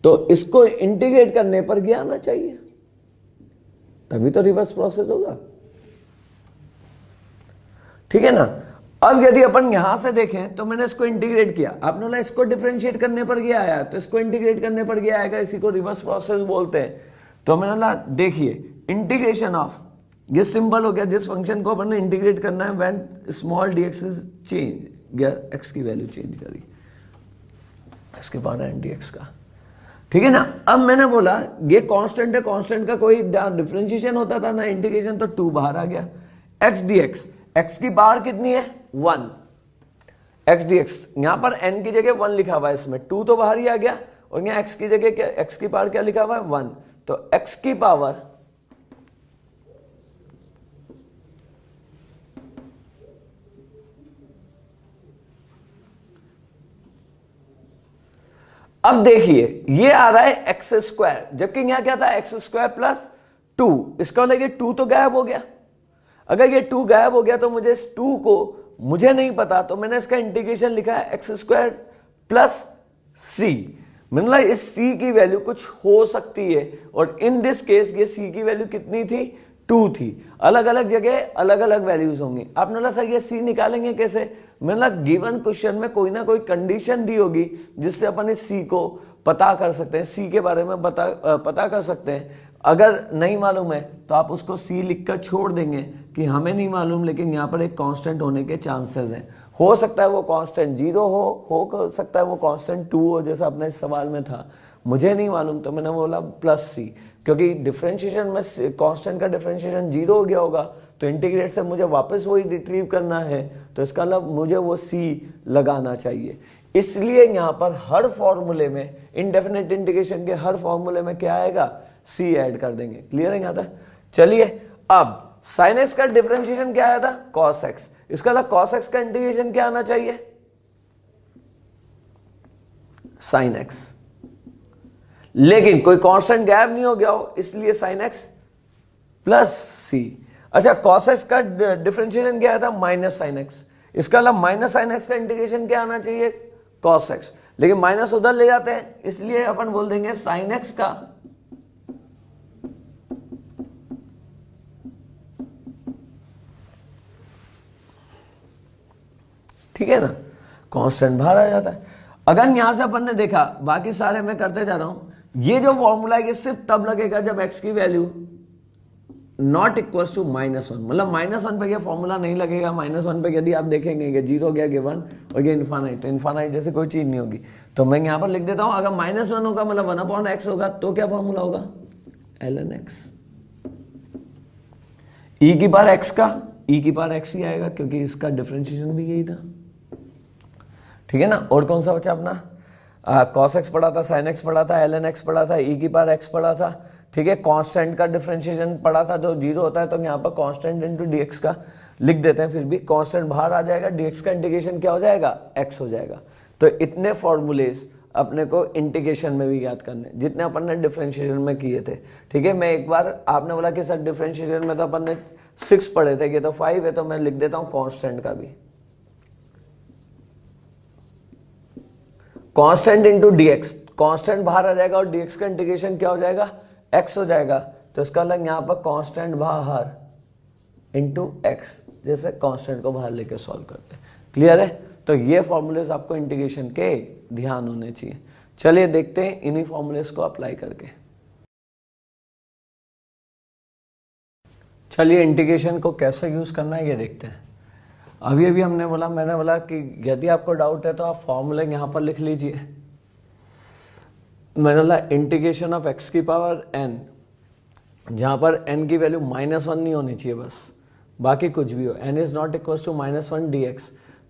Speaker 1: तो इसको इंटीग्रेट करने पर ये आना चाहिए, तभी तो रिवर्स प्रोसेस होगा, ठीक है ना। अब यदि अपन यहां से देखें तो मैंने इसको इंटीग्रेट किया, आपने बोला इसको डिफरेंशिएट करने पर ये आया तो इसको इंटीग्रेट करने पर ये आएगा, इसी को रिवर्स प्रोसेस बोलते हैं। तो मैंने बोला देखिए इंटीग्रेशन ऑफ, ये सिंबल हो गया जिस फंक्शन को अपन ने इंटीग्रेट करना है, when small dx is change, x की वैल्यू चेंज करी, इसके बाद है dx का, ठीक है ना। अब मैंने बोला ये कांस्टेंट है, कांस्टेंट का कोई डिफरेंशिएशन होता था ना इंटीग्रेशन, तो 2 बाहर आ गया। x dx, x की पावर कितनी है 1, x dx यहां पर n की जगह 1 लिखा हुआ है, इसमें 2 तो बाहर ही आ गया, और यहां x की जगह क्या, x की पावर क्या लिखा हुआ है 1, तो x की पावर अब देखिए ये आ रहा है एक्स स्क्वायर, जबकि यहां क्या था एक्स स्क्वायर प्लस 2, इसका मतलब ये 2 तो गायब हो गया। अगर ये 2 गायब हो गया तो मुझे इस 2 को मुझे नहीं पता, तो मैंने इसका इंटीग्रेशन लिखा है एक्स स्क्वायर प्लस सी, मतलब इस c की वैल्यू कुछ हो सकती है, और इन दिस केस ये c की वैल्यू कितनी थी 2 थी। अलग अलग जगह अलग अलग वैल्यूज होंगी। आपने बोला सर ये c निकालेंगे कैसे, मतलब गिवन क्वेश्चन में कोई ना कोई कंडीशन दी होगी जिससे अपन इस c को पता कर सकते हैं, c के बारे में पता कर सकते हैं। अगर नहीं मालूम है तो आप उसको c लिखकर छोड़ देंगे कि हमें नहीं मालूम, लेकिन यहाँ पर एक कांस्टेंट होने के चांसेस हैं। हो सकता है वो कांस्टेंट 0 हो सकता है वो कांस्टेंट 2 हो, जैसा अपने इस सवाल में था, मुझे नहीं मालूम, तो मैंने बोला प्लस c, क्योंकि डिफरेंशिएशन में कांस्टेंट का डिफरेंशिएशन 0 हो गया होगा, तो इंटीग्रेट से मुझे वापस वही रिट्रीव करना है, तो इसका मतलब मुझे वो c लगाना चाहिए। इसलिए यहां पर हर फॉर्मूले में, इंडेफिनेट इंटीग्रेशन के हर फॉर्मूले में क्या आएगा, c ऐड कर देंगे। क्लियर है यहां तक। चलिए अब sin x का डिफरेंशिएशन क्या आया था cos x, इसका मतलब cos x का इंटीग्रेशन क्या आना चाहिए sin x, लेकिन कोई कांस्टेंट गायब नहीं हो गया हो, इसलिए sin x प्लस c। अच्छा cos x का डिफरेंशिएशन क्या आया था माइनस sin x, इसका मतलब माइनस sin x का इंटीग्रेशन क्या आना चाहिए cos x, लेकिन माइनस उधर ले जाते हैं, इसलिए अपन बोल देंगे sin x का ठीक है ना, कांस्टेंट बाहर आ जाता है। अगर यहां से अपन ने देखा, बाकी सारे मैं करते जा रहा हूं, ये जो फॉर्मूला है ये सिर्फ तब लगेगा जब x की वैल्यू नॉट इक्वल टू -1, मतलब -1 पे ये फॉर्मूला नहीं लगेगा। -1 पे यदि आप देखेंगे कि 0 गया कि 1 और ये इन्फानाइट, तो इन्फानाइट जैसे कोई चीज नहीं होगी, तो मैं यहां पर लिख देता हूं अगर -1 होगा मतलब 1/x होगा, तो क्या फॉर्मूला होगा ln x, e की पावर x का e की पावर x ही आएगा, क्योंकि इसका डिफरेंशिएशन भी यही था, ठीक है ना। और कौन सा बचा अपना, cos x पढ़ा था, sin x पढ़ा था, ln x पढ़ा था, e की पावर x पढ़ा था, ठीक है। कांस्टेंट का डिफरेंशिएशन पढ़ा था, जो 0 होता है तो यहाँ पर कांस्टेंट इनटू dx का लिख देते हैं, फिर भी कांस्टेंट बाहर आ जाएगा, dx का इंटीग्रेशन क्या हो जाएगा x हो जाएगा। तो इतने फॉर्मूलेज अपने को इंटीग्रेशन में भी याद करने, जितने अपन ने डिफरेंशिएशन में किए थे, ठीक है। मैं एक बार, आपने बोला कि सर डिफरेंशिएशन में तो अपन ने 6 पढ़े थे, ये तो 5 है, तो मैं लिख देता हूं कांस्टेंट का भी, कांस्टेंट इंटू डीएक्स, कांस्टेंट बाहर आ जाएगा और डीएक्स का इंटीग्रेशन क्या हो जाएगा, एक्स हो जाएगा, तो इसका अलग यहां पर कांस्टेंट बाहर इंटू एक्स, जैसे कांस्टेंट को बाहर लेके सॉल्व करते हैं। क्लियर है? तो ये फॉर्मूलेज आपको इंटीग्रेशन के ध्यान होने चाहिए। चलिए देखते हैं इन्हीं फॉर्मूलेज को अप्लाई करके। चलिए इंटीग्रेशन को कैसे यूज करना है ये देखते हैं। अभी अभी मैंने बोला कि यदि आपको डाउट है तो आप फॉर्मूले यहां पर लिख लीजिए। मैंने बोला इंटीग्रेशन ऑफ एक्स की पावर एन, जहां पर n की वैल्यू -1 नहीं होनी चाहिए बस, बाकी कुछ भी हो, n is not equal to -1 dx,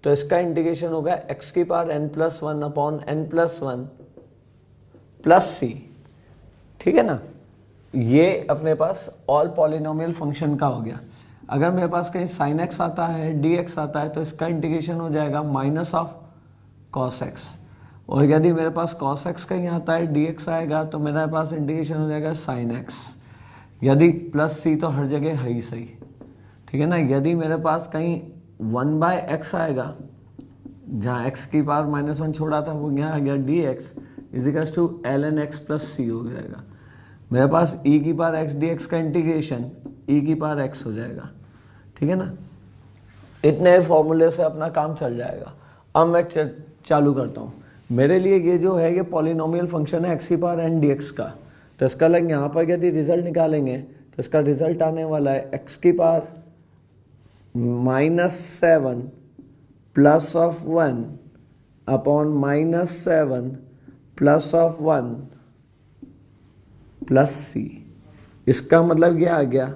Speaker 1: तो इसका इंटीग्रेशन होगा x की power n+1 upon n+1 plus c। ठीक है ना, ये अपने पास ऑल पॉलिनोमियल फंक्शन का हो गया। अगर मेरे पास कहीं sin x आता है, dx आता है, तो इसका इंटीग्रेशन हो जाएगा माइनस ऑफ cos x, और यदि मेरे पास cos x कहीं आता है, dx आएगा, तो मेरे पास इंटीग्रेशन हो जाएगा sin x। यदि प्लस c तो हर जगह है ही सही, ठीक है ना। यदि मेरे पास कहीं 1/x आएगा, जहाँ x की पावर -1 छोड़ा था वो यहाँ आ गया, dx is equals to ln x plus c हो जाएगा। मेरे पास e की पावर x dx का इंटीग्रेशन e की पावर x हो जाएगा, ठीक है ना। इतने फॉर्मूले से अपना काम चल जाएगा। अब मैं चालू करता हूँ। मेरे लिए ये जो है ये पॉलिनोमियल फंक्शन है x की पावर n dx का, तो इसका लग यहाँ पर यदि रिजल्ट निकालेंगे तो इसका रिजल्ट आने वाला है x की power -7 plus of 1 upon -7 plus of 1 plus c। इसका मतलब ये आ गया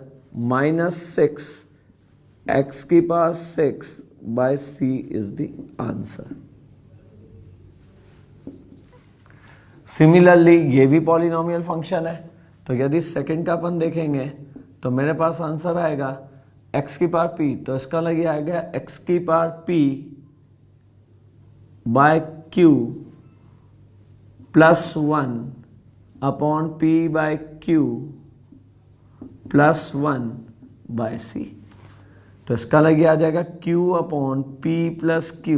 Speaker 1: -6 x की power 6 by c is the answer. Similarly ये भी पॉलिनोमियल फंक्शन है, तो यदि सेकंड का अपन देखेंगे तो मेरे पास आंसर आएगा x की पावर p, तो इसका लगे आएगा x की power p by q plus 1 upon p by q plus 1 by c, तो इसका लगे आ जाएगा q upon p plus q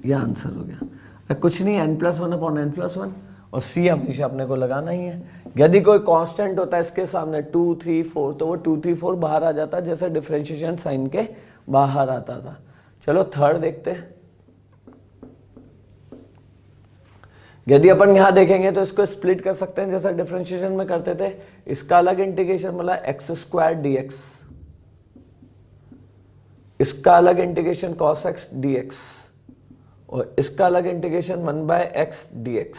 Speaker 1: यह आंसर हो गया। कुछ नहीं, n+1 अपॉन n+1, और c हमेशा अपने को लगाना ही है। यदि कोई कांस्टेंट होता है इसके सामने 2, 3, 4, तो वो 2, 3, 4 बाहर आ जाता है, जैसे डिफरेंशिएशन साइन के बाहर आता था। चलो थर्ड देखते हैं। यदि अपन यहां देखेंगे तो इसको स्प्लिट कर सकते हैं जैसा डिफरेंशिएशन में करते थे। इसका अलग इंटीग्रेशन मतलब x² dx, इसका अलग इंटीग्रेशन cos x dx, और इसका अलग इंटीग्रेशन 1/x dx।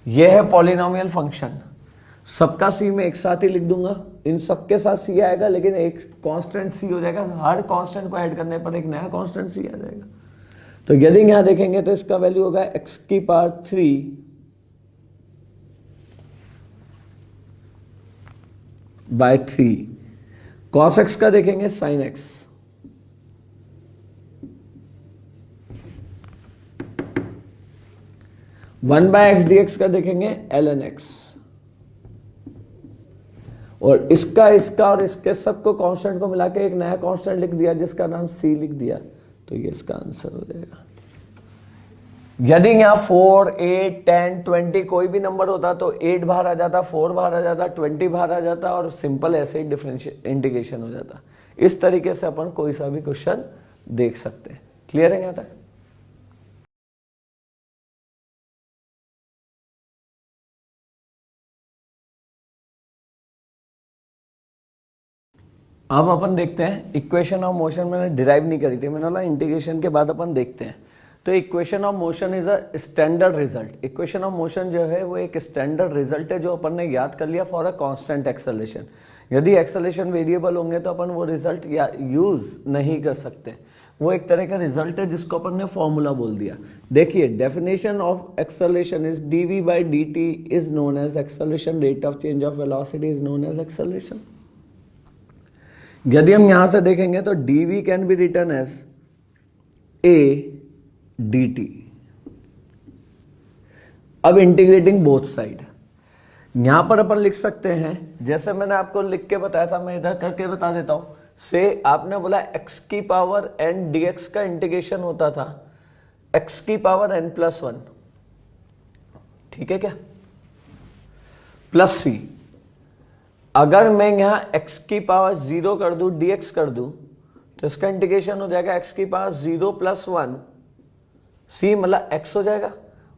Speaker 1: यह है पॉलिनोमियल फंक्शन। सबका c में एक साथ ही लिख दूंगा, इन सबके साथ c आएगा, लेकिन एक कांस्टेंट c हो जाएगा। हर कांस्टेंट को ऐड करने पर एक नया कांस्टेंट c आ जाएगा। तो यदि यहां देखेंगे तो इसका वैल्यू होगा x की पावर 3 बाय 3, cos x का देखेंगे sin x, one by x dx का देखेंगे ln x, और इसका और इसके सबको कांस्टेंट को मिला के एक नया कांस्टेंट लिख दिया जिसका नाम c लिख दिया, तो ये इसका आंसर हो जाएगा। यदि यहां 4, 8, 10, 20 कोई भी नंबर होता तो 8 बाहर आ जाता, 4 बाहर आ जाता, 20 बाहर आ जाता, और सिंपल ऐसे ही डिफरेंशियल इंटीग्रेशन हो जाता। इस तरीके से अपन कोई सा भी क्वेश्चन देख सकते हैं। क्लियर है यहां तक? अब अपन देखते हैं इक्वेशन ऑफ मोशन। मैंने डिराइव नहीं करी थी, मैंने बोला इंटीग्रेशन के बाद अपन देखते हैं। तो equation of motion is a standard result. Equation of motion जो है वो एक स्टैंडर्ड रिजल्ट है जो अपन ने याद कर लिया फॉर अ कांस्टेंट एक्सेलरेशन। यदि एक्सेलरेशन वेरिएबल होंगे तो अपन वो रिजल्ट यूज नहीं कर सकते। वो एक तरह का रिजल्ट है जिसको अपन ने फॉर्मूला बोल दिया। देखिए, definition of acceleration is dv/dt is known as acceleration, rate of change of velocity is known as acceleration. यदि हम यहां से देखेंगे तो dv can be written as a dt, अब इंटीग्रेटिंग बोथ साइड, यहां पर अपन लिख सकते हैं, जैसे मैंने आपको लिख के बताया था, मैं इधर करके बता देता हूं। से आपने बोला x की पावर n dx का इंटीग्रेशन होता था x की पावर n+1, ठीक है क्या, प्लस c। अगर मैं यहां x की पावर 0 कर दूं, dx कर दूं, तो इसका इंटीग्रेशन हो जाएगा x की पावर 0 + 1 c, मतलब x हो जाएगा।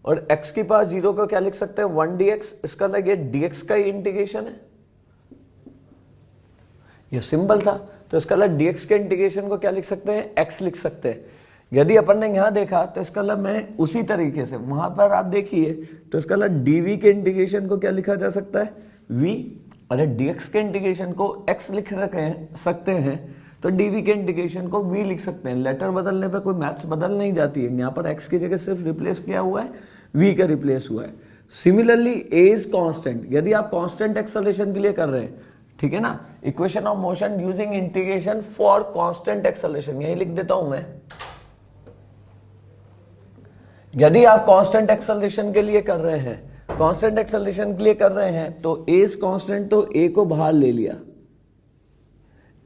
Speaker 1: और x की पावर 0 को क्या लिख सकते हैं, 1 dx, इसका मतलब ये dx का ही इंटीग्रेशन है, ये सिंबल था। तो इसका मतलब dx के इंटीग्रेशन को क्या लिख सकते हैं, x लिख सकते हैं। यदि अपन ने यहां देखा तो इसका मतलब मैं उसी तरीके से वहां पर आप देखिए, तो इसका मतलब dv के इंटीग्रेशन को क्या लिखा जा सकता है, v, और dx के इंटीग्रेशन को x लिख सकते हैं, तो dv के इंटीग्रेशन को v लिख सकते हैं। लेटर बदलने पे कोई मैथ्स बदल नहीं जाती है, यहाँ पर x की जगह सिर्फ रिप्लेस किया हुआ है, v का रिप्लेस हुआ है। सिमिलरली a इज कांस्टेंट, यदि आप कांस्टेंट एक्सेलरेशन के लिए कर रहे हैं, ठीक है ना, equation of motion using integration for constant acceleration, यही लिख देता हूं मैं। यदि आप कांस्टेंट एक्सेलरेशन के लिए कर रहे हैं, कांस्टेंट एक्सेलरेशन के लिए कर रहे हैं, तो a इज कांस्टेंट, तो a को बाहर ले लिया,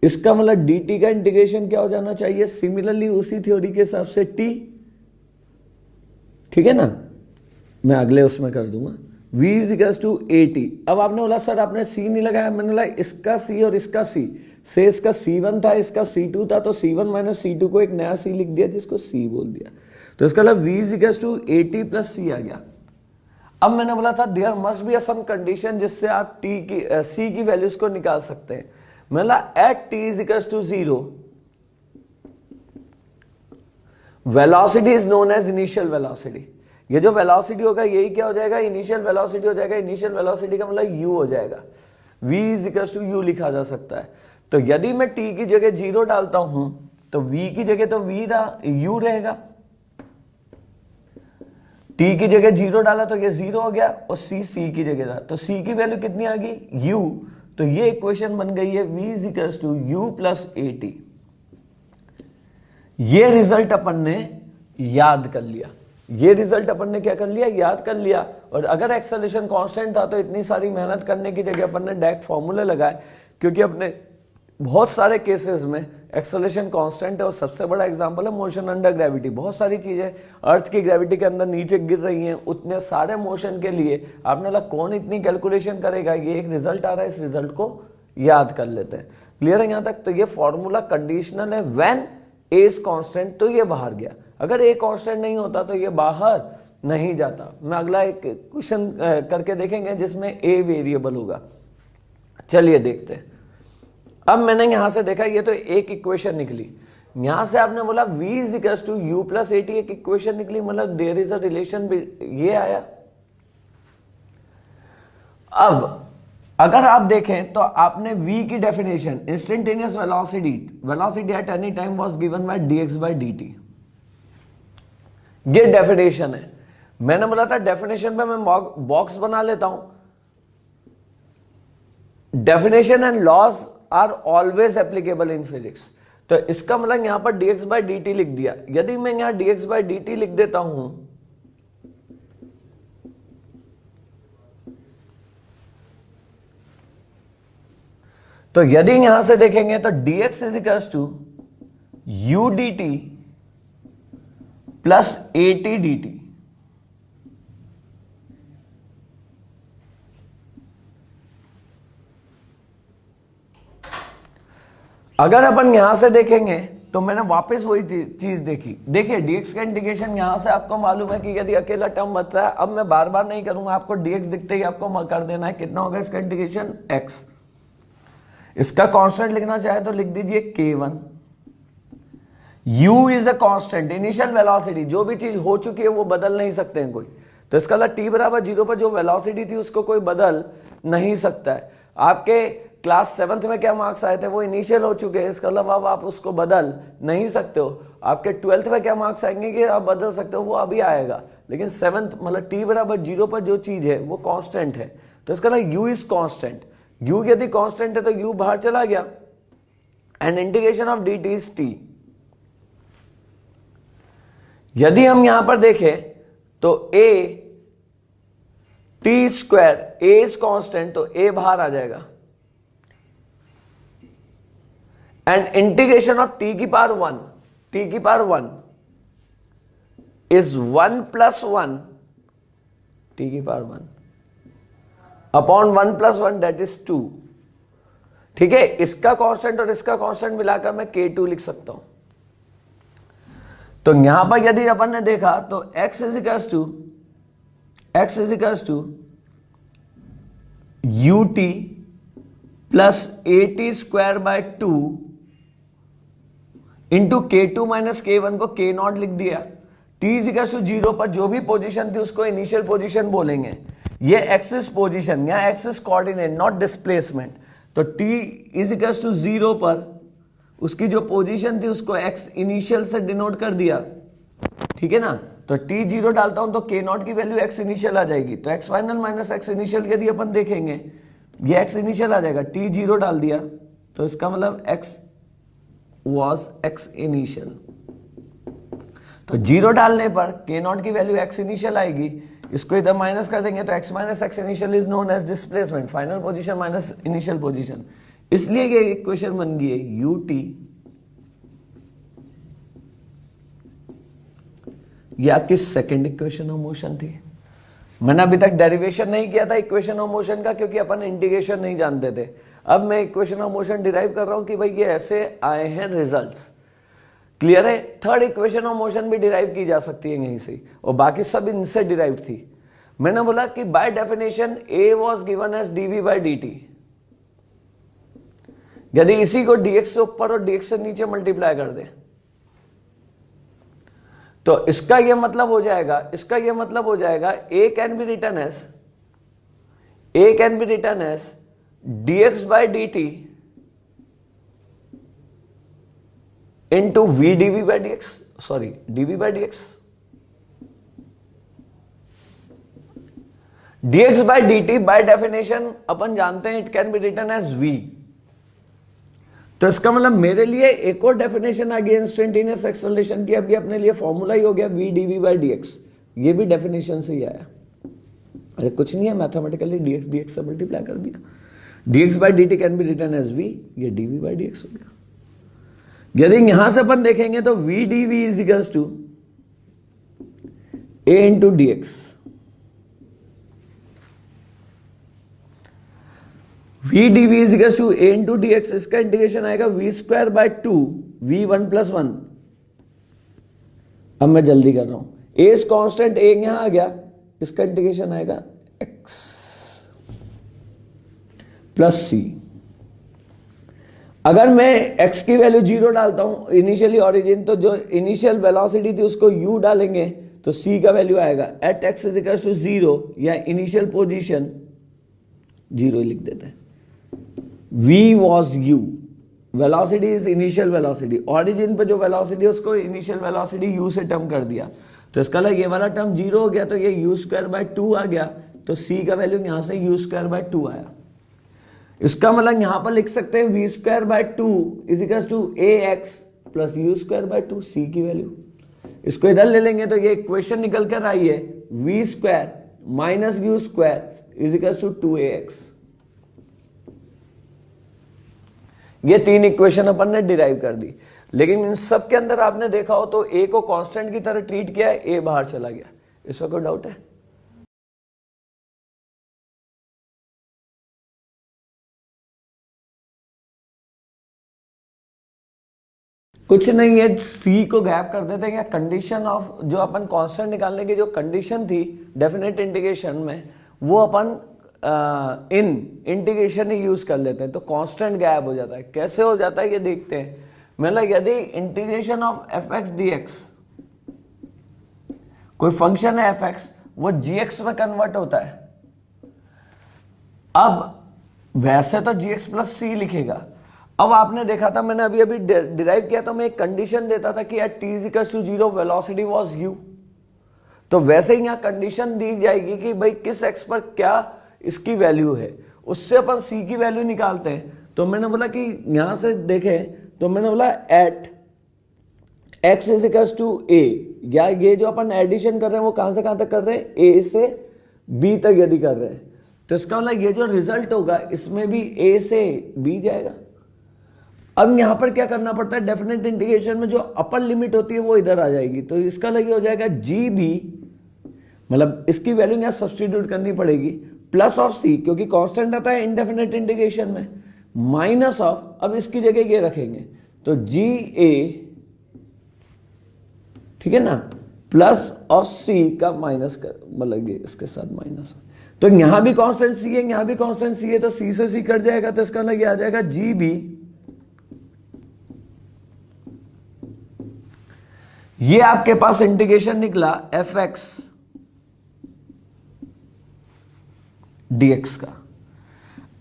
Speaker 1: इसका मतलब dt का इंटीग्रेशन क्या हो जाना चाहिए, सिमिलरली उसी थ्योरी के हिसाब से t, ठीक है ना, मैं अगले उसमें कर दूंगा, v इज टू at। अब आपने बोला सर आपने c नहीं लगाया, मैंने बोला इसका c और इसका c, से इसका c1 था, इसका c2 था, तो c1 माइनस c2 को एक नया c लिख दिया जिसको c बोल दिया, तो इसका मतलब v is to at plus c आ गया। अब मैंने बोला था there must be some condition जिससे आप t की c की वैल्यूज को निकाल सकते हैं। मैंने at t is to 0 velocity is known as initial velocity. ये जो वेलोसिटी होगा यही क्या हो जाएगा, इनिशियल वेलोसिटी हो जाएगा। इनिशियल वेलोसिटी का मतलब u हो जाएगा, v इज टू u लिखा जा सकता है। तो यदि मैं t की जगह 0 डालता हूं तो v की जगह तो u रहेगा, t की जगह 0 डाला तो ये 0 हो गया, और c की जगह डाला तो c की वैल्यू कितनी आ गई, u। तो ये इक्वेशन बन गई है v is to u plus at। ये रिजल्ट अपन ने याद कर लिया, ये रिजल्ट अपन ने क्या कर लिया, याद कर लिया। और अगर एक्सेलरेशन कांस्टेंट था तो इतनी सारी मेहनत करने की जगह अपन ने डायरेक्ट फॉर्मूले लगाए, क्योंकि अपने बहुत सारे केसेस में एक्सेलरेशन कांस्टेंट है। और सबसे बड़ा एग्जांपल है मोशन अंडर ग्रेविटी। बहुत सारी चीजें अर्थ की ग्रेविटी के अंदर नीचे गिर रही हैं, उतने सारे मोशन के लिए आपने लगा कौन इतनी कैलकुलेशन करेगा, ये एक रिजल्ट आ रहा है, इस रिजल्ट को याद कर लेते हैं। क्लियर है यहां तक। तो ये फॉर्मूला कंडीशनल है, व्हेन ए इज कांस्टेंट, तो ये बाहर गया। अगर ए कांस्टेंट नहीं होता तो ये बाहर नहीं जाता। मैं अगला एक क्वेश्चन करके देखेंगे जिसमें ए वेरिएबल होगा। चलिए देखते हैं। अब मैंने यहां से देखा ये तो एक इक्वेशन निकली, यहां से आपने बोला v is to u plus at, एक इक्वेशन निकली, मतलब देयर इज अ रिलेशन, ये आया। अब अगर आप देखें तो आपने v की definition instantaneous velocity, velocity at any time was given by dx by dt, ये डेफिनेशन है। मैंने बोला था डेफिनेशन पे मैं बॉक्स बना लेता हूं। Definition and laws are always applicable in physics. तो इसका मतलब यहां पर dx बाय dt लिख दिया। यदि मैं यहां dx बाय dt लिख देता हूं तो यदि यहां से देखेंगे तो dx is to u dt plus at dt। अगर अपन यहां से देखेंगे तो मैंने वापस वही चीज देखी। देखिए dx का इंटीग्रेशन यहां से आपको मालूम है कि यदि अकेला टर्म बचता है, अब मैं बार बार नहीं करूंगा, आपको dx दिखते ही आपको कर देना है। कितना होगा इसका इंटीग्रेशन, x। इसका कांस्टेंट लिखना चाहे तो लिख दीजिए k1। u is a constant, initial velocity, जो भी चीज हो चुकी है वो बदल नहीं सकते हैं कोई। तो इसका मतलब t बराबर 0 पर जो वेलोसिटी थी उसको कोई बदल नहीं सकता है। आपके क्लास 7th में क्या मार्क्स आए थे वो इनिशियल हो चुके हैं, इसका मतलब अब आप उसको बदल नहीं सकते हो। आपके 12th में क्या मार्क्स आएंगे कि आप बदल सकते हो, वो अभी आएगा। लेकिन 7th मतलब t बराबर 0 पर जो चीज है वो कांस्टेंट है। तो इसका मतलब u इज कांस्टेंट। u यदि कांस्टेंट है तो u बाहर चला गया, and integration of dt is t। यदि हम यहां पर देखें तो a T square, A is constant तो ए बाहर आ जाएगा, एंड इंटीग्रेशन ऑफ टी की पावर 1, टी की पावर 1 इज 1 प्लस 1, टी की power 1 upon 1 plus 1 that is 2। ठीक है, इसका कांस्टेंट और इसका कांस्टेंट मिलाकर मैं K2 लिख सकता हूं। तो यहां पर यदि अपन ने देखा तो x is equals to ut plus at square by 2 into K2 minus K1 को K0 लिख दिया। t इज इक्वल्स टू 0 पर जो भी पोजीशन थी उसको इनिशियल पोजीशन बोलेंगे। ये एक्सिस पोजीशन या एक्सिस कोऑर्डिनेट नॉट डिस्प्लेसमेंट। तो t इज इक्वल्स टू 0 पर उसकी जो पोजीशन थी उसको x इनिशियल से डिनोट कर दिया। ठीक है ना, तो t 0 डालता हूं तो K0 की वैल्यू x इनिशियल आ जाएगी। तो x final minus x initial यदि अपन देखेंगे ये x इनिशियल आ जाएगा, t 0 डाल दिया तो इसका मतलब x was x इनिशियल। तो 0 डालने पर K0 की वैल्यू x इनिशियल आएगी, इसको इधर माइनस कर देंगे तो x minus x initial is known as displacement, final position minus initial position. इसलिए ये इक्वेशन बन गई है ut, ये आपकी सेकंड इक्वेशन ऑफ मोशन थी। मैंने अभी तक डेरिवेशन नहीं किया था इक्वेशन ऑफ मोशन का क्योंकि अपन इंटीग्रेशन नहीं जानते थे। अब मैं इक्वेशन ऑफ मोशन डिराइव कर रहा हूं कि भाई ये ऐसे आए हैं रिजल्ट्स। क्लियर है, थर्ड इक्वेशन ऑफ मोशन भी डिराइव की जा सकती है यहीं से, और बाकी सब इनसे डिराइव थी। मैंने बोला कि by definition a was given as dv by dt। यदि इसी को dx से ऊपर और dx से नीचे मल्टीप्लाई कर दे तो इसका यह मतलब हो जाएगा, a can be written as dx by dt into v dv by dx, sorry dv by dx। dx by dt by definition अपन जानते हैं it can be written as v। तो इसका मतलब मेरे लिए एक और डेफिनेशन आ गई इंस्टेंटेनियस एक्सेलरेशन की। अब ये अपने लिए फॉर्मूला ही हो गया v dv बाय dx, ये भी डेफिनेशन से ही आया। अरे कुछ नहीं है, मैथमेटिकली dx dx से मल्टीप्लाई कर दिया। dx by dt can be written as v, ये dv बाय dx हो गया। यदि यहां से अपन देखेंगे तो v dv is equals to a into dx। v dv is equals to a into dx, इसका इंटीग्रेशन आएगा v square by 2 v 1 plus 1। अब मैं जल्दी कर रहा हूं, a इज कांस्टेंट, a यहां आ गया, इसका इंटीग्रेशन आएगा x प्लस c। अगर मैं x की वैल्यू 0 डालता हूं इनिशियली ऑरिजिन, तो जो इनिशियल वेलोसिटी थी उसको u डालेंगे तो c का वैल्यू आएगा at x is equal to 0 या इनिशियल पोजीशन 0 लिख देते हैं। v was u, velocity is initial velocity, origin पे जो वेलोसिटी है उसको इनिशियल वेलोसिटी u से टर्म कर दिया। तो इसका ये वाला टर्म 0 हो गया तो ये u स्क्वायर बाय 2 आ गया, तो c का वैल्यू यहां से u स्क्वायर बाय 2 आया। इसका मतलब यहां पर लिख सकते हैं v square by 2 is equal to ax plus u square by 2, c की वैल्यू। इसको इधर ले लेंगे तो ये इक्वेशन निकल कर आई है v square minus u square is equal to 2ax। ये तीन इक्वेशन अपन ने डिराइव कर दी, लेकिन इन सब के अंदर आपने देखा हो तो a को कांस्टेंट की तरह ट्रीट किया है, a बाहर चला गया। इसमें कोई डाउट है? कुछ नहीं है, सी को गैप कर देते हैं। कंडीशन ऑफ जो अपन कांस्टेंट निकालने की जो कंडीशन थी डेफिनेट इंटीग्रेशन में, वो अपन इन इंटीग्रेशन ही यूज कर लेते हैं, तो कांस्टेंट गायब हो जाता है। कैसे हो जाता है ये देखते हैं। मतलब यदि integration of F x D x, कोई फंक्शन है एफ एक्स, वो जी एक्स में कन्वर्ट होता है। अब वैसे तो जी एक्स प्लस सी लिखेगा। अब आपने देखा था, मैंने अभी अभी डिराइव किया था, मैं एक कंडीशन देता था कि at t is equal to 0 velocity was u। तो वैसे ही यहां कंडीशन दी जाएगी कि भाई किस एक्स पर क्या इसकी वैल्यू है, उससे अपन c की वैल्यू निकालते हैं। तो मैंने बोला कि यहां से देखें तो मैंने बोला at x is equal to a, या ये जो अपन एडिशन कर रहे हैं वो कहां से कहां तक कर रहे हैं, a से बी तक यदि कर रहे हैं तो इसका मतलब ये जो रिजल्ट होगा इसमें भी ए से बी जाएगा। अब यहां पर क्या करना पड़ता है, डेफिनेट इंटीग्रेशन में जो अपर लिमिट होती है वो इधर आ जाएगी, तो इसका लगे हो जाएगा जी बी, मतलब इसकी वैल्यू यहां सब्स्टिट्यूट करनी पड़ेगी, प्लस ऑफ सी क्योंकि कांस्टेंट आता है इनडेफिनेट इंटीग्रेशन में, माइनस ऑफ, अब इसकी जगह ये रखेंगे तो जी ए, ठीक है ना, प्लस ऑफ सी का माइनस कर, मतलब ये इसके साथ माइनस, तो यहां भी कांस्टेंट सी है यहां भी कांस्टेंट सी है, तो सी से सी कट जाएगा, तो इसका लगे आ जाएगा जी बी, ये आपके पास इंटीग्रेशन निकला एफ एक्स डीएक्स का।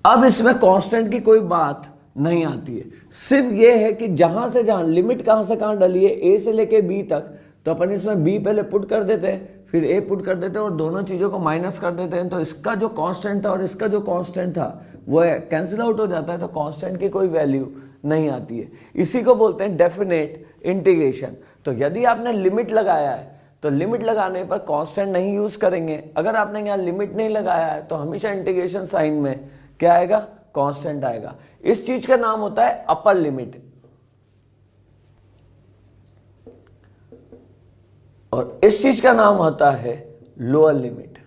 Speaker 1: अब इसमें कांस्टेंट की कोई बात नहीं आती है, सिर्फ ये है कि जहां से जहां लिमिट कहां से कहां डली है, ए से लेके बी तक, तो अपन इसमें बी पहले पुट कर देते हैं, फिर ए पुट कर देते हैं और दोनों चीजों को माइनस कर देते हैं, तो इसका जो कांस्टेंट था और इसका जो कांस्टेंट था वो कैंसिल आउट हो जाता है, तो कांस्टेंट की कोई वैल्यू नहीं आती है। इसी को बोलते हैं डेफिनेट इंटीग्रेशन। तो यदि आपने लिमिट लगाया है तो लिमिट लगाने पर कांस्टेंट नहीं यूज करेंगे, अगर आपने यहां लिमिट नहीं लगाया है तो हमेशा इंटीग्रेशन साइन में क्या आएगा, कांस्टेंट आएगा। इस चीज का नाम होता है अपर लिमिट और इस चीज का नाम होता है लोअर लिमिट।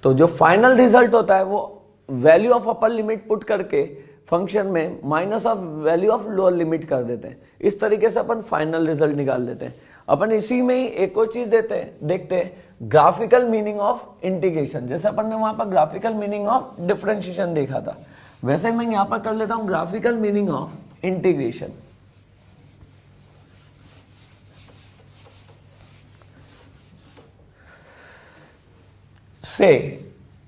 Speaker 1: तो जो फाइनल रिजल्ट होता है वो value of upper limit put करके फंक्शन में minus of value of lower limit कर देते हैं। इस तरीके से अपन फाइनल रिजल्ट निकाल लेते हैं। अपन इसी में ही एक और चीज देखते हैं ग्राफिकल मीनिंग ऑफ इंटीग्रेशन। जैसे अपन ने वहां पर ग्राफिकल मीनिंग ऑफ डिफरेंशिएशन देखा था, वैसे मैं यहां पर कर लेता हूं ग्राफिकल मीनिंग ऑफ इंटीग्रेशन। से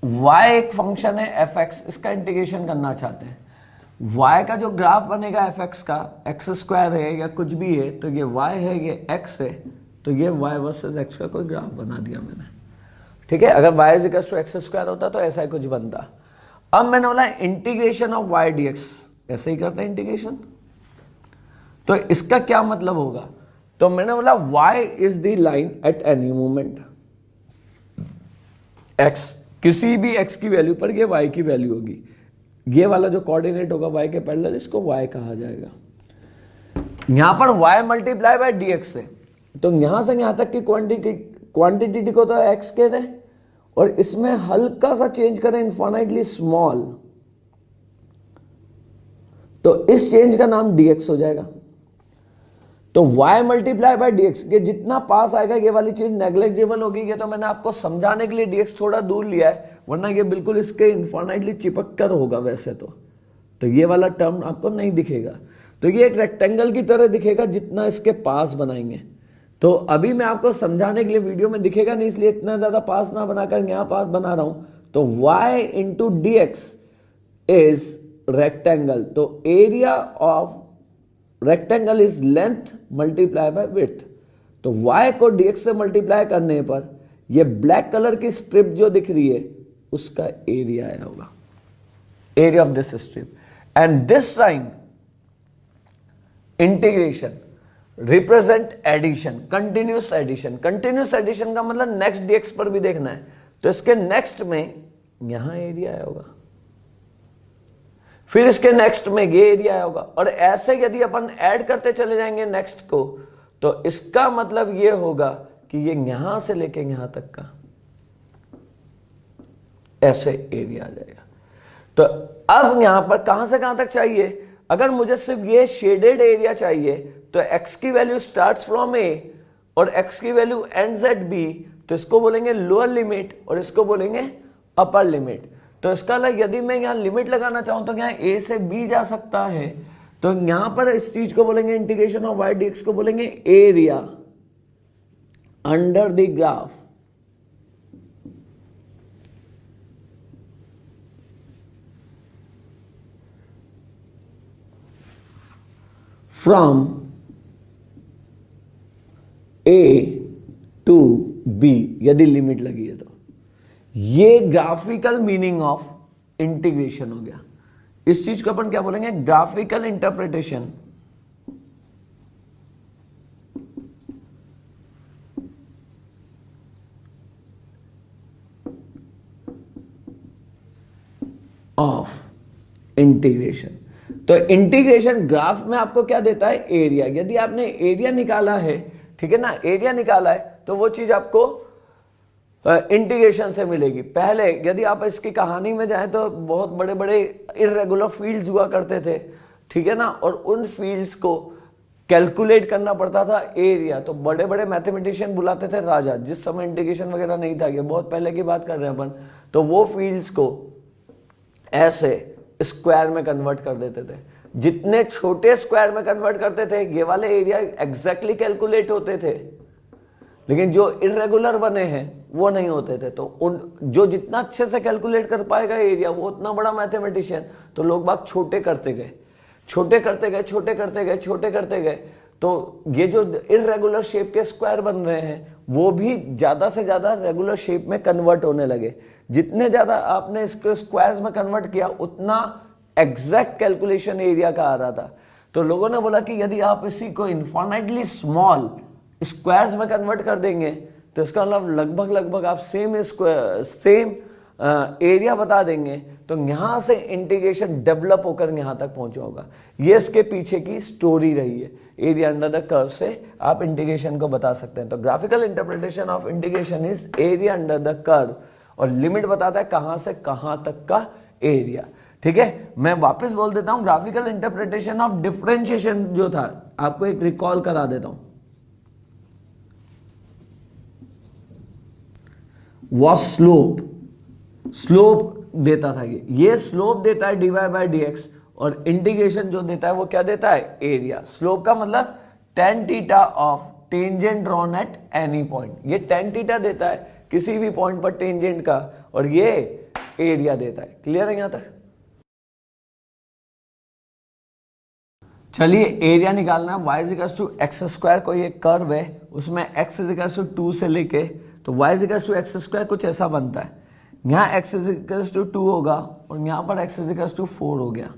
Speaker 1: y एक फंक्शन है एफ एक्स, इसका इंटीग्रेशन करना चाहते हैं। y का जो ग्राफ बनेगा एफ एक्स का, एक्स स्क्वायर है या कुछ भी है, तो ये y है ये x है, तो ये y वर्सेस x का कोई ग्राफ बना दिया मैंने, ठीक है। अगर y equal to x square होता तो ऐसा ही कुछ बनता। अब मैंने बोला इंटीग्रेशन ऑफ y dx, ऐसे ही करते हैं इंटीग्रेशन, तो इसका क्या मतलब होगा, तो मैंने बोला y is the line at any moment x, किसी भी x की वैल्यू पर ये y की वैल्यू होगी, ये वाला जो कोऑर्डिनेट होगा y के पैरेलल, इसको y कहा जाएगा। यहां पर y मल्टीप्लाई बाय dx से, तो यहां से यहां तक की क्वांटिटी को तो x कहते हैं और इसमें हल्का सा चेंज करें इनफाइनाइटली स्मॉल, तो इस चेंज का नाम dx हो जाएगा। तो y मल्टीप्लाई बाय dx, ये जितना पास आएगा ये वाली चीज नेग्लेक्टेबल होगी। ये तो मैंने आपको समझाने के लिए dx थोड़ा दूर लिया है, वरना ये बिल्कुल इसके इनफाइनाइटली चिपक कर होगा वैसे तो ये वाला टर्म आपको नहीं दिखेगा। तो ये एक रेक्टेंगल की तरह दिखेगा जितना इसके पास बनाएंगे। तो अभी मैं आपको समझाने के लिए वीडियो में दिखेगा नहीं, इसलिए इतना ज्यादा पास ना बनाकर यहां पास बना रहा हूं। तो y into dx is rectangle, तो area of rectangle is length multiply by width. तो y को dx से मल्टीप्लाई करने पर ये ब्लैक कलर की स्ट्रिप जो दिख रही है उसका एरिया आया होगा, area of this strip. And this sign integration represent addition, continuous addition. Continuous addition का मतलब नेक्स्ट dx पर भी देखना है, तो इसके नेक्स्ट में यहां एरिया आया होगा, फिर इसके नेक्स्ट में ये एरिया आया होगा, और ऐसे यदि अपन ऐड करते चले जाएंगे नेक्स्ट को, तो इसका मतलब ये होगा कि ये यहां से लेके यहां तक का ऐसे एरिया आ जाएगा। तो अब यहां पर कहां से कहां तक चाहिए, अगर मुझे सिर्फ ये शेडेड एरिया चाहिए तो x की वैल्यू स्टार्ट्स फ्रॉम a और x की वैल्यू एंड्स एट b, तो इसको बोलेंगे लोअर लिमिट और इसको बोलेंगे अपर लिमिट। तो इसका अलग यदि मैं यहां लिमिट लगाना चाहूं तो यहां a से b जा सकता है, तो यहां पर इस चीज को बोलेंगे इंटीग्रेशन ऑफ y dx को बोलेंगे area under the graph from a to b, यदि लिमिट लगी है तो। ये ग्राफिकल मीनिंग ऑफ इंटीग्रेशन हो गया। इस चीज को अपन क्या बोलेंगे, ग्राफिकल इंटरप्रिटेशन ऑफ इंटीग्रेशन। तो इंटीग्रेशन ग्राफ में आपको क्या देता है, एरिया। यदि आपने एरिया निकाला है, ठीक है ना, एरिया निकाला है, तो वो चीज आपको इंटीग्रेशन से मिलेगी। पहले यदि आप इसकी कहानी में जाएं तो बहुत बड़े बड़े इरेगुलर फील्ड्स हुआ करते थे, ठीक है ना, और उन फील्ड्स को कैलकुलेट करना पड़ता था एरिया। तो बड़े बड़े मैथमेटिशियन बुलाते थे राजा, जिस समय इंटीग्रेशन वगैरह नहीं था, ये बहुत पहले की बात कर रहे हैं अपन। तो वो फील्ड्स को ऐसे स्क्वायर में कन्वर्ट कर देते थे। जितने छोटे स्क्वायर में कन्वर्ट करते थे, ये वाले एरिया एग्जैक्टली कैलकुलेट होते थे, लेकिन जो इरेगुलर बने हैं वो नहीं होते थे। तो उन जो जितना अच्छे से कैलकुलेट कर पाएगा एरिया, वो उतना बड़ा मैथमेटिशियन। तो लोग बात छोटे करते गए, छोटे करते गए, छोटे करते गए, छोटे करते गए। तो ये जो इरेगुलर शेप के स्क्वायर बन रहे हैं, वो भी ज्यादा से ज्यादा रेगुलर शेप में कन्वर्ट होने लगे। जितने ज्यादा आपने इसको स्क्वायर्स में कन्वर्ट किया, उतना एग्जैक्ट कैलकुलेशन एरिया का आ रहा था। तो लोगों ने बोला कि यदि आप इसी को इनफाइनाइटली स्मॉल स्क्वायर्स में कन्वर्ट कर देंगे, तो इसका मतलब लगभग आप सेम एरिया बता देंगे, तो यहां से इंटीग्रेशन डेवलप होकर यहां तक पहुंचा होगा। ये इसके पीछे की स्टोरी रही है। एरिया अंडर द कर्व से आप इंटीग्रेशन को बता सकते हैं। तो graphical interpretation of integration is area under the curve, और लिमिट बताता है कहां से कहां तक का एरिया। ठीक है, मैं वापस बोल देता हूं, ग्राफिकल इंटरप्रिटेशन ऑफ डिफरेंशिएशन जो था, आपको एक रिकॉल करा देता हूं। वॉज स्लोप देता था, ये स्लोप देता है dy बाई dx, और इंटीग्रेशन जो देता है वो क्या देता है, एरिया। स्लोप का मतलब tan theta of tangent drawn at any point. ये tan थीटा देता है किसी भी पॉइंट पर टेंजेंट का, और ये एरिया देता है। क्लियर है यहां तक? चलिए एरिया निकालना है। y is equals to x square, कोई एक कर्व है, उसमें x इजिकल्स टू 2 से लेके, तो y is equals to x square कुछ ऐसा बनता है। यहाँ x इजिकल्स टू 2 होगा, और यहाँ पर x इजिकल्स टू 4 हो गया।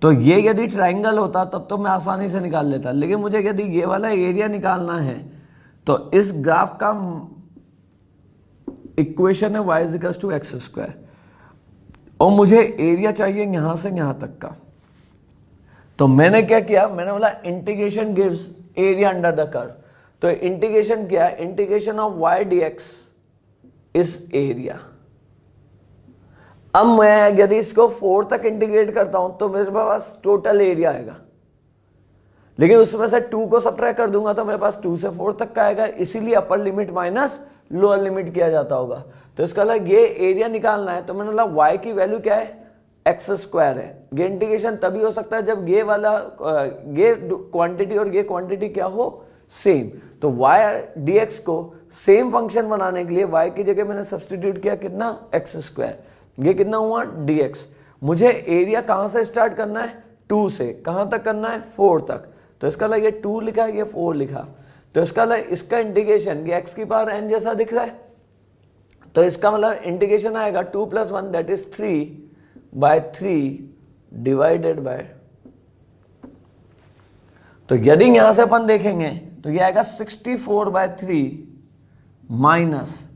Speaker 1: तो ये यदि ट्राइंगल होता तब तो मैं आसानी से निकाल लेता, लेकिन मुझे यदि ये वाला एरिया निकालना है, तो इस ग्राफ का इक्वेशन है y is equals to x square, और मुझे एरिया चाहिए यहां से यहां तक का। तो मैंने क्या किया, मैंने बोला integration gives area under the curve. तो इंटीग्रेशन क्या है, integration of y dx is area. अब मैं यदि इसको 4 तक इंटीग्रेट करता हूं, तो मेरे पास टोटल एरिया आएगा, लेकिन उसमें से 2 को सब्ट्रैक्ट कर दूंगा तो मेरे पास 2 से 4 तक का आएगा। इसीलिए अपर लिमिट माइनस लोअर लिमिट किया जाता होगा। तो इसका मतलब ये एरिया निकालना है, तो मैंने बोला y की वैल्यू क्या है, एक्स स्क्वायर है। ये इंटीग्रेशन तभी हो सकता है जब ये वाला ये क्वांटिटी और ये क्वांटिटी क्या हो, सेम। तो y dx को सेम फंक्शन बनाने के लिए y की जगह मैंने सब्स्टिट्यूट किया कितना, एक्स स्क्वायर। ये कितना हुआ, dx। मुझे एरिया कहां से स्टार्ट करना है, 2 से, कहां तक करना है, 4 तक। तो इसका मतलब ये 2 लिखा, ये 4 लिखा। तो इसका मतलब इसका इंटीग्रेशन ये x की पावर n जैसा दिख रहा है, तो इसका मतलब इंटीग्रेशन आएगा 2 + 1 दैट इज 3/3 डिवाइडेड बाय। तो यदि यहां से अपन देखेंगे तो ये आएगा 64/3 माइनस,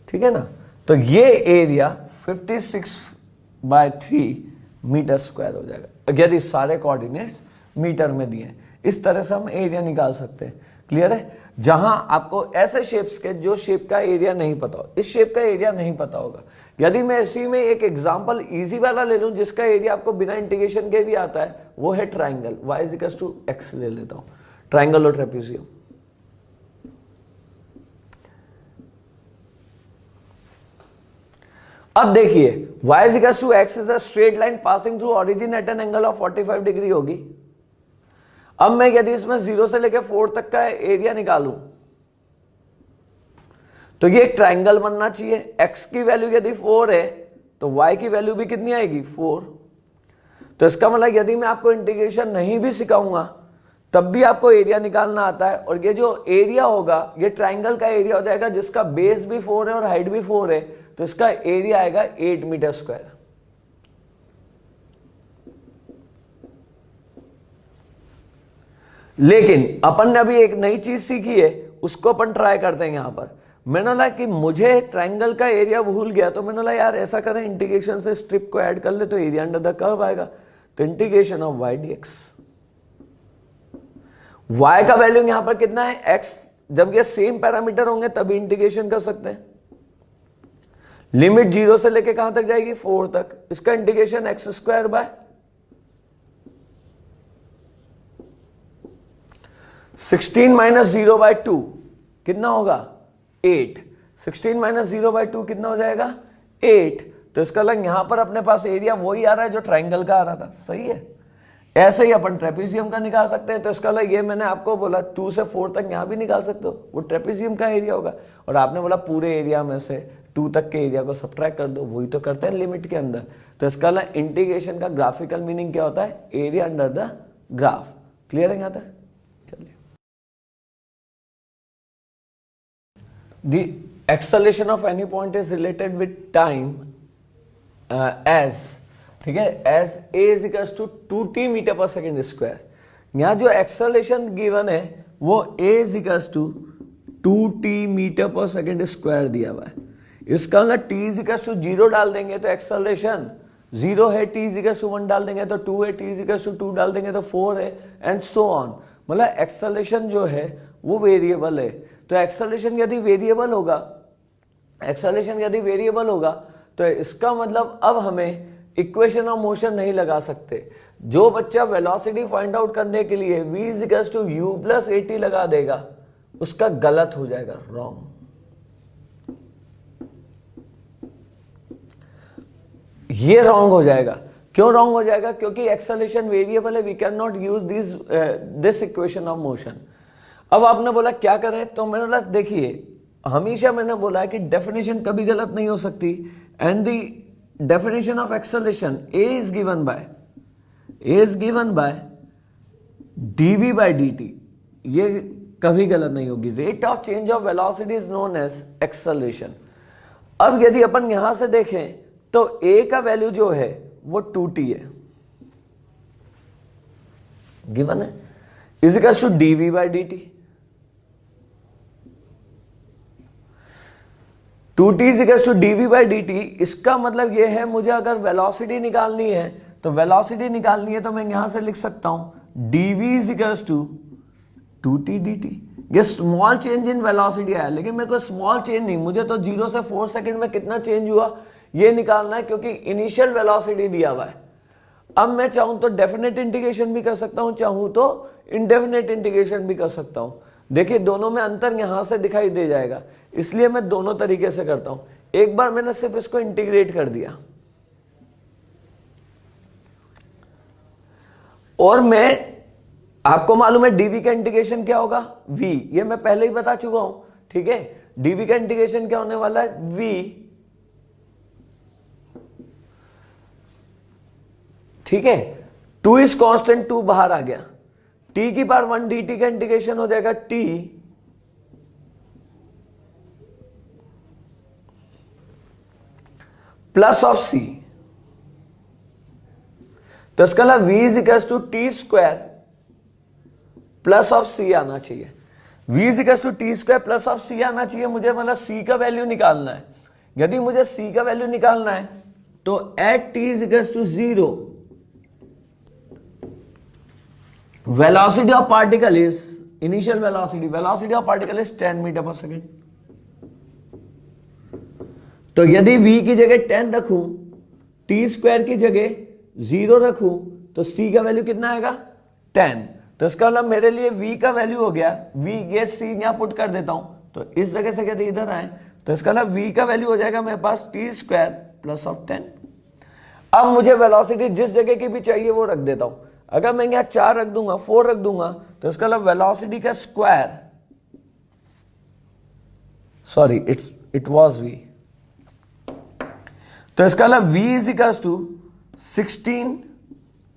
Speaker 1: ठीक है ना। तो ये एरिया 56/3 मीटर स्क्वायर हो जाएगा, यदि सारे कोऑर्डिनेट्स मीटर में दिए हैं। इस तरह से हम एरिया निकाल सकते हैं। क्लियर है? जहां आपको ऐसे शेप्स के जो शेप का एरिया नहीं पता हो, इस शेप का एरिया नहीं पता होगा। यदि मैं इसी में एक एग्जांपल इजी वाला ले लूं जिसका एरिया आपको बिना इंटीग्रेशन के भी आता है, वो है triangle. y equals to x ले लेता हूं, ट्राइंगल और ट्रेपेजियम। अब देखिए y equals to x is a straight line passing through origin at an angle of 45 degree होगी। अब मैं यदि इसमें 0 से लेकर 4 तक का एरिया निकालूं, तो ये एक ट्राइंगल बनना चाहिए। x की वैल्यू यदि 4 है तो y की वैल्यू भी कितनी आएगी, 4। तो इसका मतलब यदि मैं आपको इंटीग्रेशन नहीं भी सिखाऊंगा तब भी आपको एरिया निकालना आता है। और ये जो एरिया होगा ये ट्राइंगल का एरिया हो जाएगा जिसका बेस भी 4 है और हाइट भी 4 है। तो इसका एरिया आएगा 8 मीटर स्क्वायर। लेकिन अपन ने अभी एक नई चीज सीखी है, उसको अपन ट्राई करते हैं यहां पर। मैंने बोला कि मुझे ट्रायंगल का एरिया भूल गया, तो मैंने बोला यार ऐसा करें, इंटीग्रेशन से स्ट्रिप को ऐड कर ले तो एरिया अंडर द कर्व आएगा। तो integration of y dx, y का वैल्यू यहां पर कितना है x, जब ये सेम पैरामीटर होंगे तभी इंटीग्रेशन कर सकते हैं। लिमिट 0 से लेके कहां तक जाएगी, 4 तक। इसका integration x square by 16 minus 0 by 2 कितना होगा 8। 16 माइनस 0 बाय 2 कितना हो जाएगा 8। तो इसका लग यहां पर अपने पास एरिया वही आ रहा है जो ट्रायंगल का आ रहा था, सही है। ऐसे ही अपन ट्रेपेजियम का निकाल सकते हैं। तो इसका लग ये मैंने आपको बोला 2 से 4 तक यहां भी निकाल सकते हो, वो ट्रेपेजियम का एरिया होगा। और आपने बोला पूरे एरिया में से 2 तक के एरिया को सब्ट्रैक्ट कर दो, वही तो करते हैं लिमिट के अंदर। तो इसका लग इंटीग्रेशन का ग्राफिकल मीनिंग क्या होता है, area under the graph. Clear है यहां तक, चलिए। The acceleration of any point is related with time as, ठीक है, as a is equals to 2t metre per second square. यहां जो एक्सेलरेशन गिवन है वो a is equals to 2t metre per second square दिया हुआ है। इसका मतलब t is equals to 0 डाल देंगे तो एक्सेलरेशन 0 है, t is equals to 1 डाल देंगे तो 2 है, t is equals to 2 डाल देंगे तो 4 है, एंड सो ऑन। मतलब एक्सेलरेशन जो है वो वेरिएबल है। तो एक्सेलरेशन यदि वेरिएबल होगा, तो इसका मतलब अब हमें इक्वेशन ऑफ मोशन नहीं लगा सकते। जो बच्चा वेलोसिटी फाइंड आउट करने के लिए v is equals to u plus at लगा देगा, उसका गलत हो जाएगा, रॉन्ग। ये रॉन्ग हो जाएगा। क्यों रॉन्ग हो जाएगा, क्योंकि एक्सेलरेशन वेरिएबल है, we can not use this equation of motion. अब आपने बोला क्या करें, तो मैंने बोला देखिए, हमेशा मैंने बोला है कि डेफिनेशन कभी गलत नहीं हो सकती। And the definition of acceleration a is given by dv by dt, ये कभी गलत नहीं होगी। Rate of change of velocity is known as acceleration. अब यदि अपन यहां से देखें तो a का वैल्यू जो है वो 2t है, गिवन है, is equals to dv by dt। 2t is equals to dv by dt। इसका मतलब यह है, मुझे अगर वेलोसिटी निकालनी है तो मैं यहां से लिख सकता हूं dv is equals to 2t dt। ये स्मॉल चेंज इन वेलोसिटी आया, लेकिन मेरे को स्मॉल चेंज नहीं, मुझे तो 0 से 4 सेकंड में कितना चेंज हुआ ये निकालना है, क्योंकि इनिशियल वेलोसिटी दिया हुआ है। अब मैं चाहूं तो डेफिनेट इंटीग्रेशन भी कर सकता हूं, चाहूं तो इनडेफिनेट इंटीग्रेशन भी कर सकता हूं। देखिए दोनों में अंतर यहां से दिखाई दे जाएगा, इसलिए मैं दोनों तरीके से करता हूं। एक बार मैंने सिर्फ इसको इंटीग्रेट कर दिया, और मैं, आपको मालूम है डीवी का इंटीग्रेशन क्या होगा, v, ये मैं पहले ही बता चुका हूं, ठीक है। डीवी का इंटीग्रेशन क्या होने वाला है, v, ठीक है। 2 इज कांस्टेंट, 2 बाहर आ गया, t की पावर 1 dt का इंटीग्रेशन हो जाएगा t प्लस ऑफ c। तो इसका मतलब v is equals to t square plus of c आना चाहिए। v is equals to t square plus of c आना चाहिए। मुझे मतलब c का वैल्यू निकालना है। यदि मुझे c का वैल्यू निकालना है तो at t is equals to 0 velocity of particle is, initial velocity of particle is 10 metre per second. तो यदि v की जगह 10 रखूं, टी स्क्वायर की जगह 0 रखूं, तो c का वैल्यू कितना आएगा 10। तो इसका मतलब मेरे लिए v का वैल्यू हो गया, v, ये c यहां पुट कर देता हूं, तो इस जगह से यदि इधर आए तो इसका मतलब v का वैल्यू हो जाएगा मेरे पास टी स्क्वायर प्लस ऑफ 10। अब मुझे वेलोसिटी जिस जगह की भी चाहिए वो रख देता हूं। अगर मैं यहां 4 रख दूंगा, 4 रख दूंगा, तो इसका मतलब वेलोसिटी का square, sorry it was v, तो इसका मतलब v is equals to 16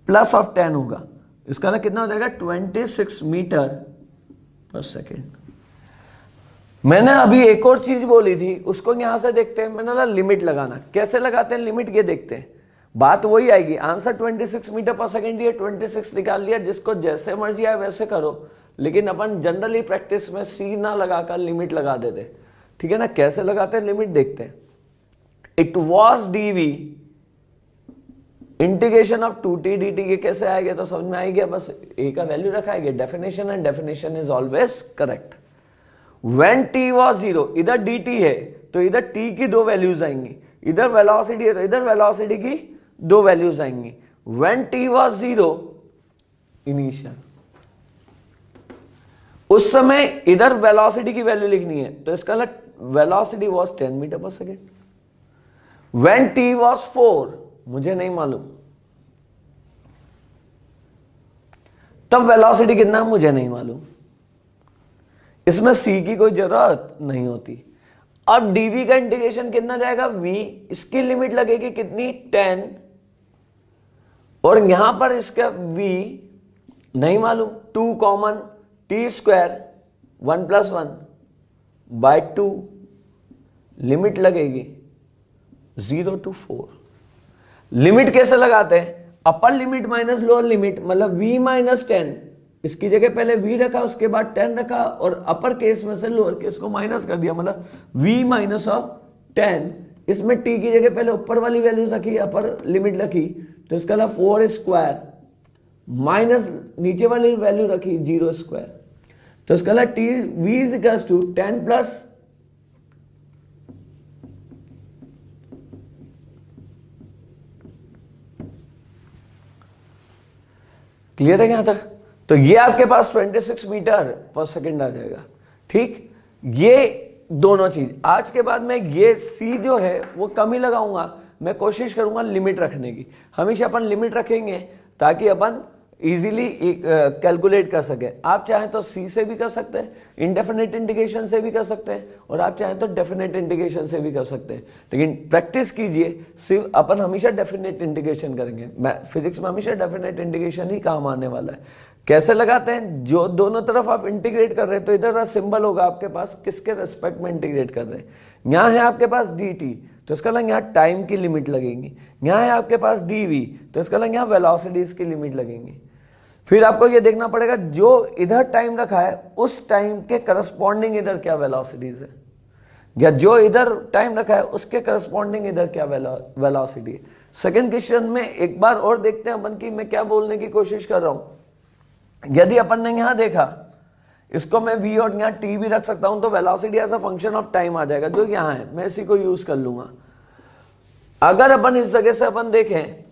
Speaker 1: plus of 10 होगा। इसका मतलब कितना हो जाएगा 26 मीटर पर सेकेंड। मैंने अभी एक और चीज बोली थी, उसको यहां से देखते हैं। मैंने बोला लिमिट लगाना, कैसे लगाते हैं लिमिट, ये देखते हैं। बात वही आएगी, आंसर 26 मीटर पर सेकेंड, ये 26 निकाल लिया, जिसको जैसे मर्जी आए वैसे करो, लेकिन अपन जनरली प्रैक्टिस में सी ना लगाकर लिमिट लगा देते, ठीक है ना। कैसे लगाते हैं लिमिट देखते हैं। It was dv integration of 2t dt, ये कैसे आएगा तो समझ में आएगा, बस ए का वैल्यू रखा है, definition and definition is always correct. When t was 0, इधर dt है तो इधर t की दो वैल्यूज आएंगी, इधर वेलोसिटी है तो इधर वेलोसिटी की दो वैल्यूज आएंगी। व्हेन t was 0 इनिशियल, उस समय इधर वेलोसिटी की वैल्यू लिखनी है, तो इसका velocity was 10 metre per second. When t was 4 मुझे नहीं मालूम, तब वेलोसिटी कितना मुझे नहीं मालूम, इसमें c की कोई जरूरत नहीं होती। अब dv का इंटीग्रेशन कितना जाएगा v, इसकी लिमिट लगेगी कितनी 10, और यहां पर इसका v नहीं मालूम, 2 common, t square 1 + 1 by 2, limit लगेगी 0 to 4। लिमिट कैसे लगाते हैं, upper limit minus lower limit, मतलब v - 10, इसकी जगह पहले v रखा उसके बाद 10 रखा, और अपर केस में से लोअर केस को माइनस कर दिया, मतलब v - 10, इसमें t की जगह पहले ऊपर वाली वैल्यू रखी, अपर लिमिट रखी, तो इसका 4 स्क्वायर माइनस नीचे वाली वैल्यू रखी 0 स्क्वायर, तो इसका t v = 10 + क्लियर है यहां तक। तो ये आपके पास 26 मीटर पर सेकेंड आ जाएगा, ठीक। ये दोनों चीज आज के बाद में ये सी जो है वो कम ही लगाऊंगा, मैं कोशिश करूंगा लिमिट रखने की, हमेशा अपन लिमिट रखेंगे ताकि अपन इजीली कैलकुलेट कर सके। आप चाहें तो सी से भी कर सकते हैं, इनडेफिनेट इंटीग्रेशन से भी कर सकते हैं, और आप चाहें तो डेफिनेट इंटीग्रेशन से भी कर सकते हैं, लेकिन प्रैक्टिस कीजिए, सिर्फ अपन हमेशा डेफिनेट इंटीग्रेशन करेंगे। फिजिक्स में हमेशा डेफिनेट इंटीग्रेशन ही काम आने वाला है। कैसे लगाते हैं, जो दोनों तरफ आप इंटीग्रेट कर रहे हैं तो इधर का सिंबल होगा आपके पास किसके रेस्पेक्ट में इंटीग्रेट कर रहे हैं। यहां है आपके पास dt, तो इसका लग यहाँ टाइम की लिमिट लगेगी। यहां है आपके पास dv, तो इसका लग यहाँ वेलोसिटीज की लिमिट लगेंगी। फिर आपको ये देखना पड़ेगा जो इधर टाइम रखा है उस टाइम के करस्पॉन्डिंग इधर क्या वेलोसिटीज है, या जो इधर टाइम रखा है उसके करस्पॉन्डिंग इधर क्या वेलोसिटी है। सेकेंड क्वेश्चन में एक बार और देखते हैं अपन की मैं क्या बोलने की कोशिश कर रहा हूं। यदि अपन ने यहां देखा, इसको मैं v और यहां t भी रख सकता हूं, तो velocity as a function of time आ जाएगा, जो यहां है, मैं इसी को यूज कर लूंगा। अगर अपन इस जगह से अपन देखें,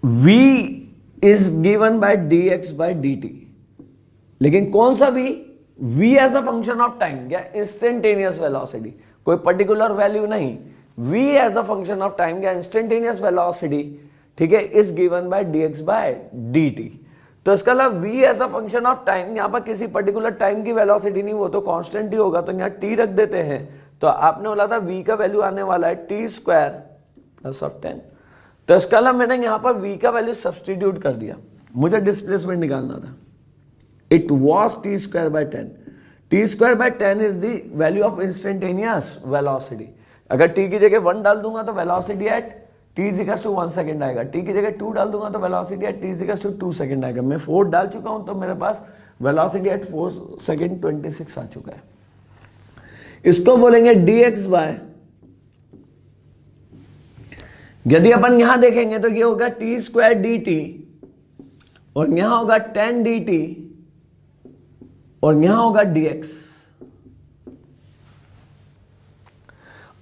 Speaker 1: v is given by dx by dt, लेकिन कौन सा v as a function of time या इंस्टेंटेनियस वेलोसिटी, कोई पर्टिकुलर वैल्यू नहीं, v as a function of time या इंस्टेंटेनियस वेलोसिटी, ठीक है, is given by dx by dt। तो इसका मतलब v as a function of time, यहां पर किसी पर्टिकुलर टाइम की वेलोसिटी नहीं, वो तो कांस्टेंट ही होगा, तो यहां t रख देते हैं। तो आपने बोला था v का वैल्यू आने वाला है t स्क्वायर प्लस ऑफ 10, तो इसका मतलब मैंने यहां पर v का वैल्यू सब्सटीट्यूट कर दिया, मुझे डिस्प्लेसमेंट निकालना था। It was t square by 10, t square by 10 is the value of instantaneous velocity. अगर t की जगह 1 डाल दूंगा तो वेलोसिटी एट t = 1 सेकेंड आएगा, t की जगह 2 डाल दूंगा तो वेलोसिटी एट t = 2 सेकेंड आएगा। मैं 4 डाल चुका हूं तो मेरे पास वेलोसिटी एट 4 सेकेंड 26 आ चुका है। इसको बोलेंगे dx बाय, यदि अपन यहां देखेंगे तो ये होगा t स्क्वायर dt, और यहां होगा 10 dt, और यहां होगा dx।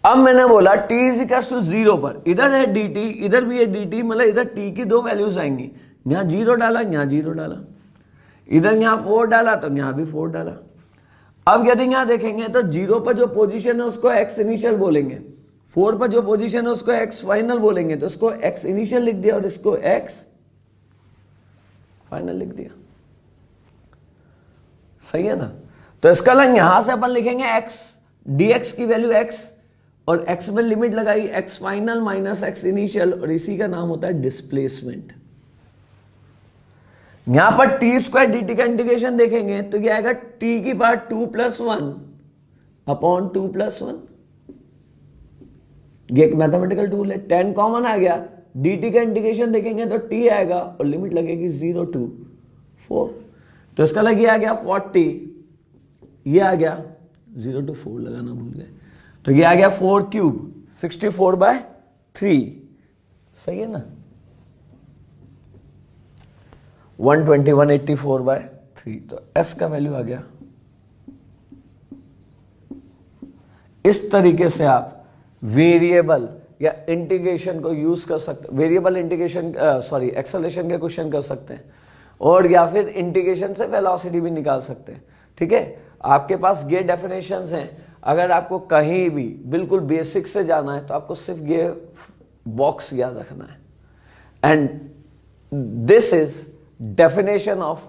Speaker 1: अब मैंने बोला t = 0 पर, इधर है dt, इधर भी है dt, मतलब इधर t की दो वैल्यूज आएंगी, यहां 0 डाला, यहां 0 डाला, इधर यहां 4 डाला तो यहां भी 4 डाला। अब यदि यहां देखेंगे तो 0 पर जो पोजीशन है उसको x इनिशियल बोलेंगे, 4 पर जो पोजीशन है उसको x फाइनल बोलेंगे, तो इसको x इनिशियल लिख दिया और इसको x फाइनल लिख दिया, सही है ना। तो इसका लाइन यहां से अपन लिखेंगे x, dx की वैल्यू x, और x में लिमिट लगाई x final minus x initial, और इसी का नाम होता है डिस्प्लेसमेंट। यहां पर टी स्क्वायर डी टी का इंटीग्रेशन देखेंगे तो क्या आएगा, टी की पावर 2+1 अपॉन 2+1। ये एक मैथमेटिकल टूल है। 10 कॉमन आ गया, dt का इंटीग्रेशन देखेंगे तो t आएगा और लिमिट लगेगी 0 to 4। तो इसका लग ये आ गया 40, ये आ गया 0 to 4 लगाना भूल गए, तो ये आ गया 4 क्यूब 64/3, सही है ना, 120/184/3। तो s का वैल्यू आ गया। इस तरीके से आप वेरिएबल या इंटीग्रेशन को यूज कर सकते, वेरिएबल इंटीग्रेशन एक्सेलरेशन के क्वेश्चन कर सकते हैं, और या फिर इंटीग्रेशन से वेलोसिटी भी निकाल सकते हैं। ठीक है, आपके पास ये डेफिनेशंस हैं। अगर आपको कहीं भी बिल्कुल बेसिक से जाना है तो आपको सिर्फ ये बॉक्स याद रखना है। And this is definition of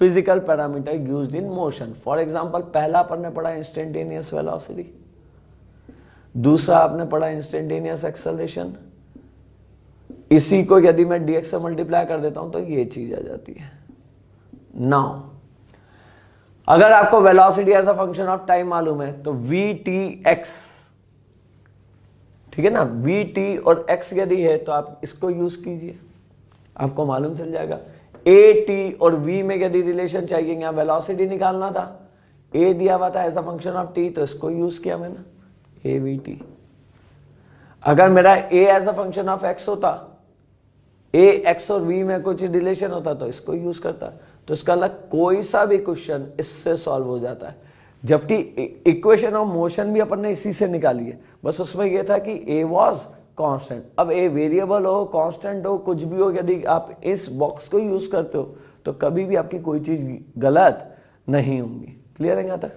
Speaker 1: physical parameter used in motion. For example, पहला अपन ने पढ़ा इंस्टेंटेनियस वेलोसिटी, दूसरा आपने पढ़ा इंस्टेंटेनियस एक्सेलरेशन। इसी को यदि मैं dx से मल्टीप्लाई कर देता हूं तो ये चीज आ जाती है। नाउ अगर आपको velocity as a function of time मालूम है तो vtx, ठीक है ना, vt और x यदि है तो आप इसको यूज कीजिए, आपको मालूम चल जाएगा। at और v में यदि रिलेशन चाहिए, यहां वेलोसिटी निकालना था, a दिया हुआ था as a function of t, तो इसको यूज किया मैंने, avt। अगर मेरा a as a function of x होता, a x और v में कुछ रिलेशन होता तो इसको यूज करता। तो इसका अलग कोई सा भी क्वेश्चन इससे सॉल्व हो जाता है। जबकि इक्वेशन ऑफ मोशन भी अपन ने इसी से निकाली है, बस उसमें यह था कि a वाज कांस्टेंट। अब a वेरिएबल हो, कांस्टेंट हो, कुछ भी हो, यदि आप इस बॉक्स को यूज करते हो तो कभी भी आपकी कोई चीज गलत नहीं होंगी। क्लियर है यहां तक?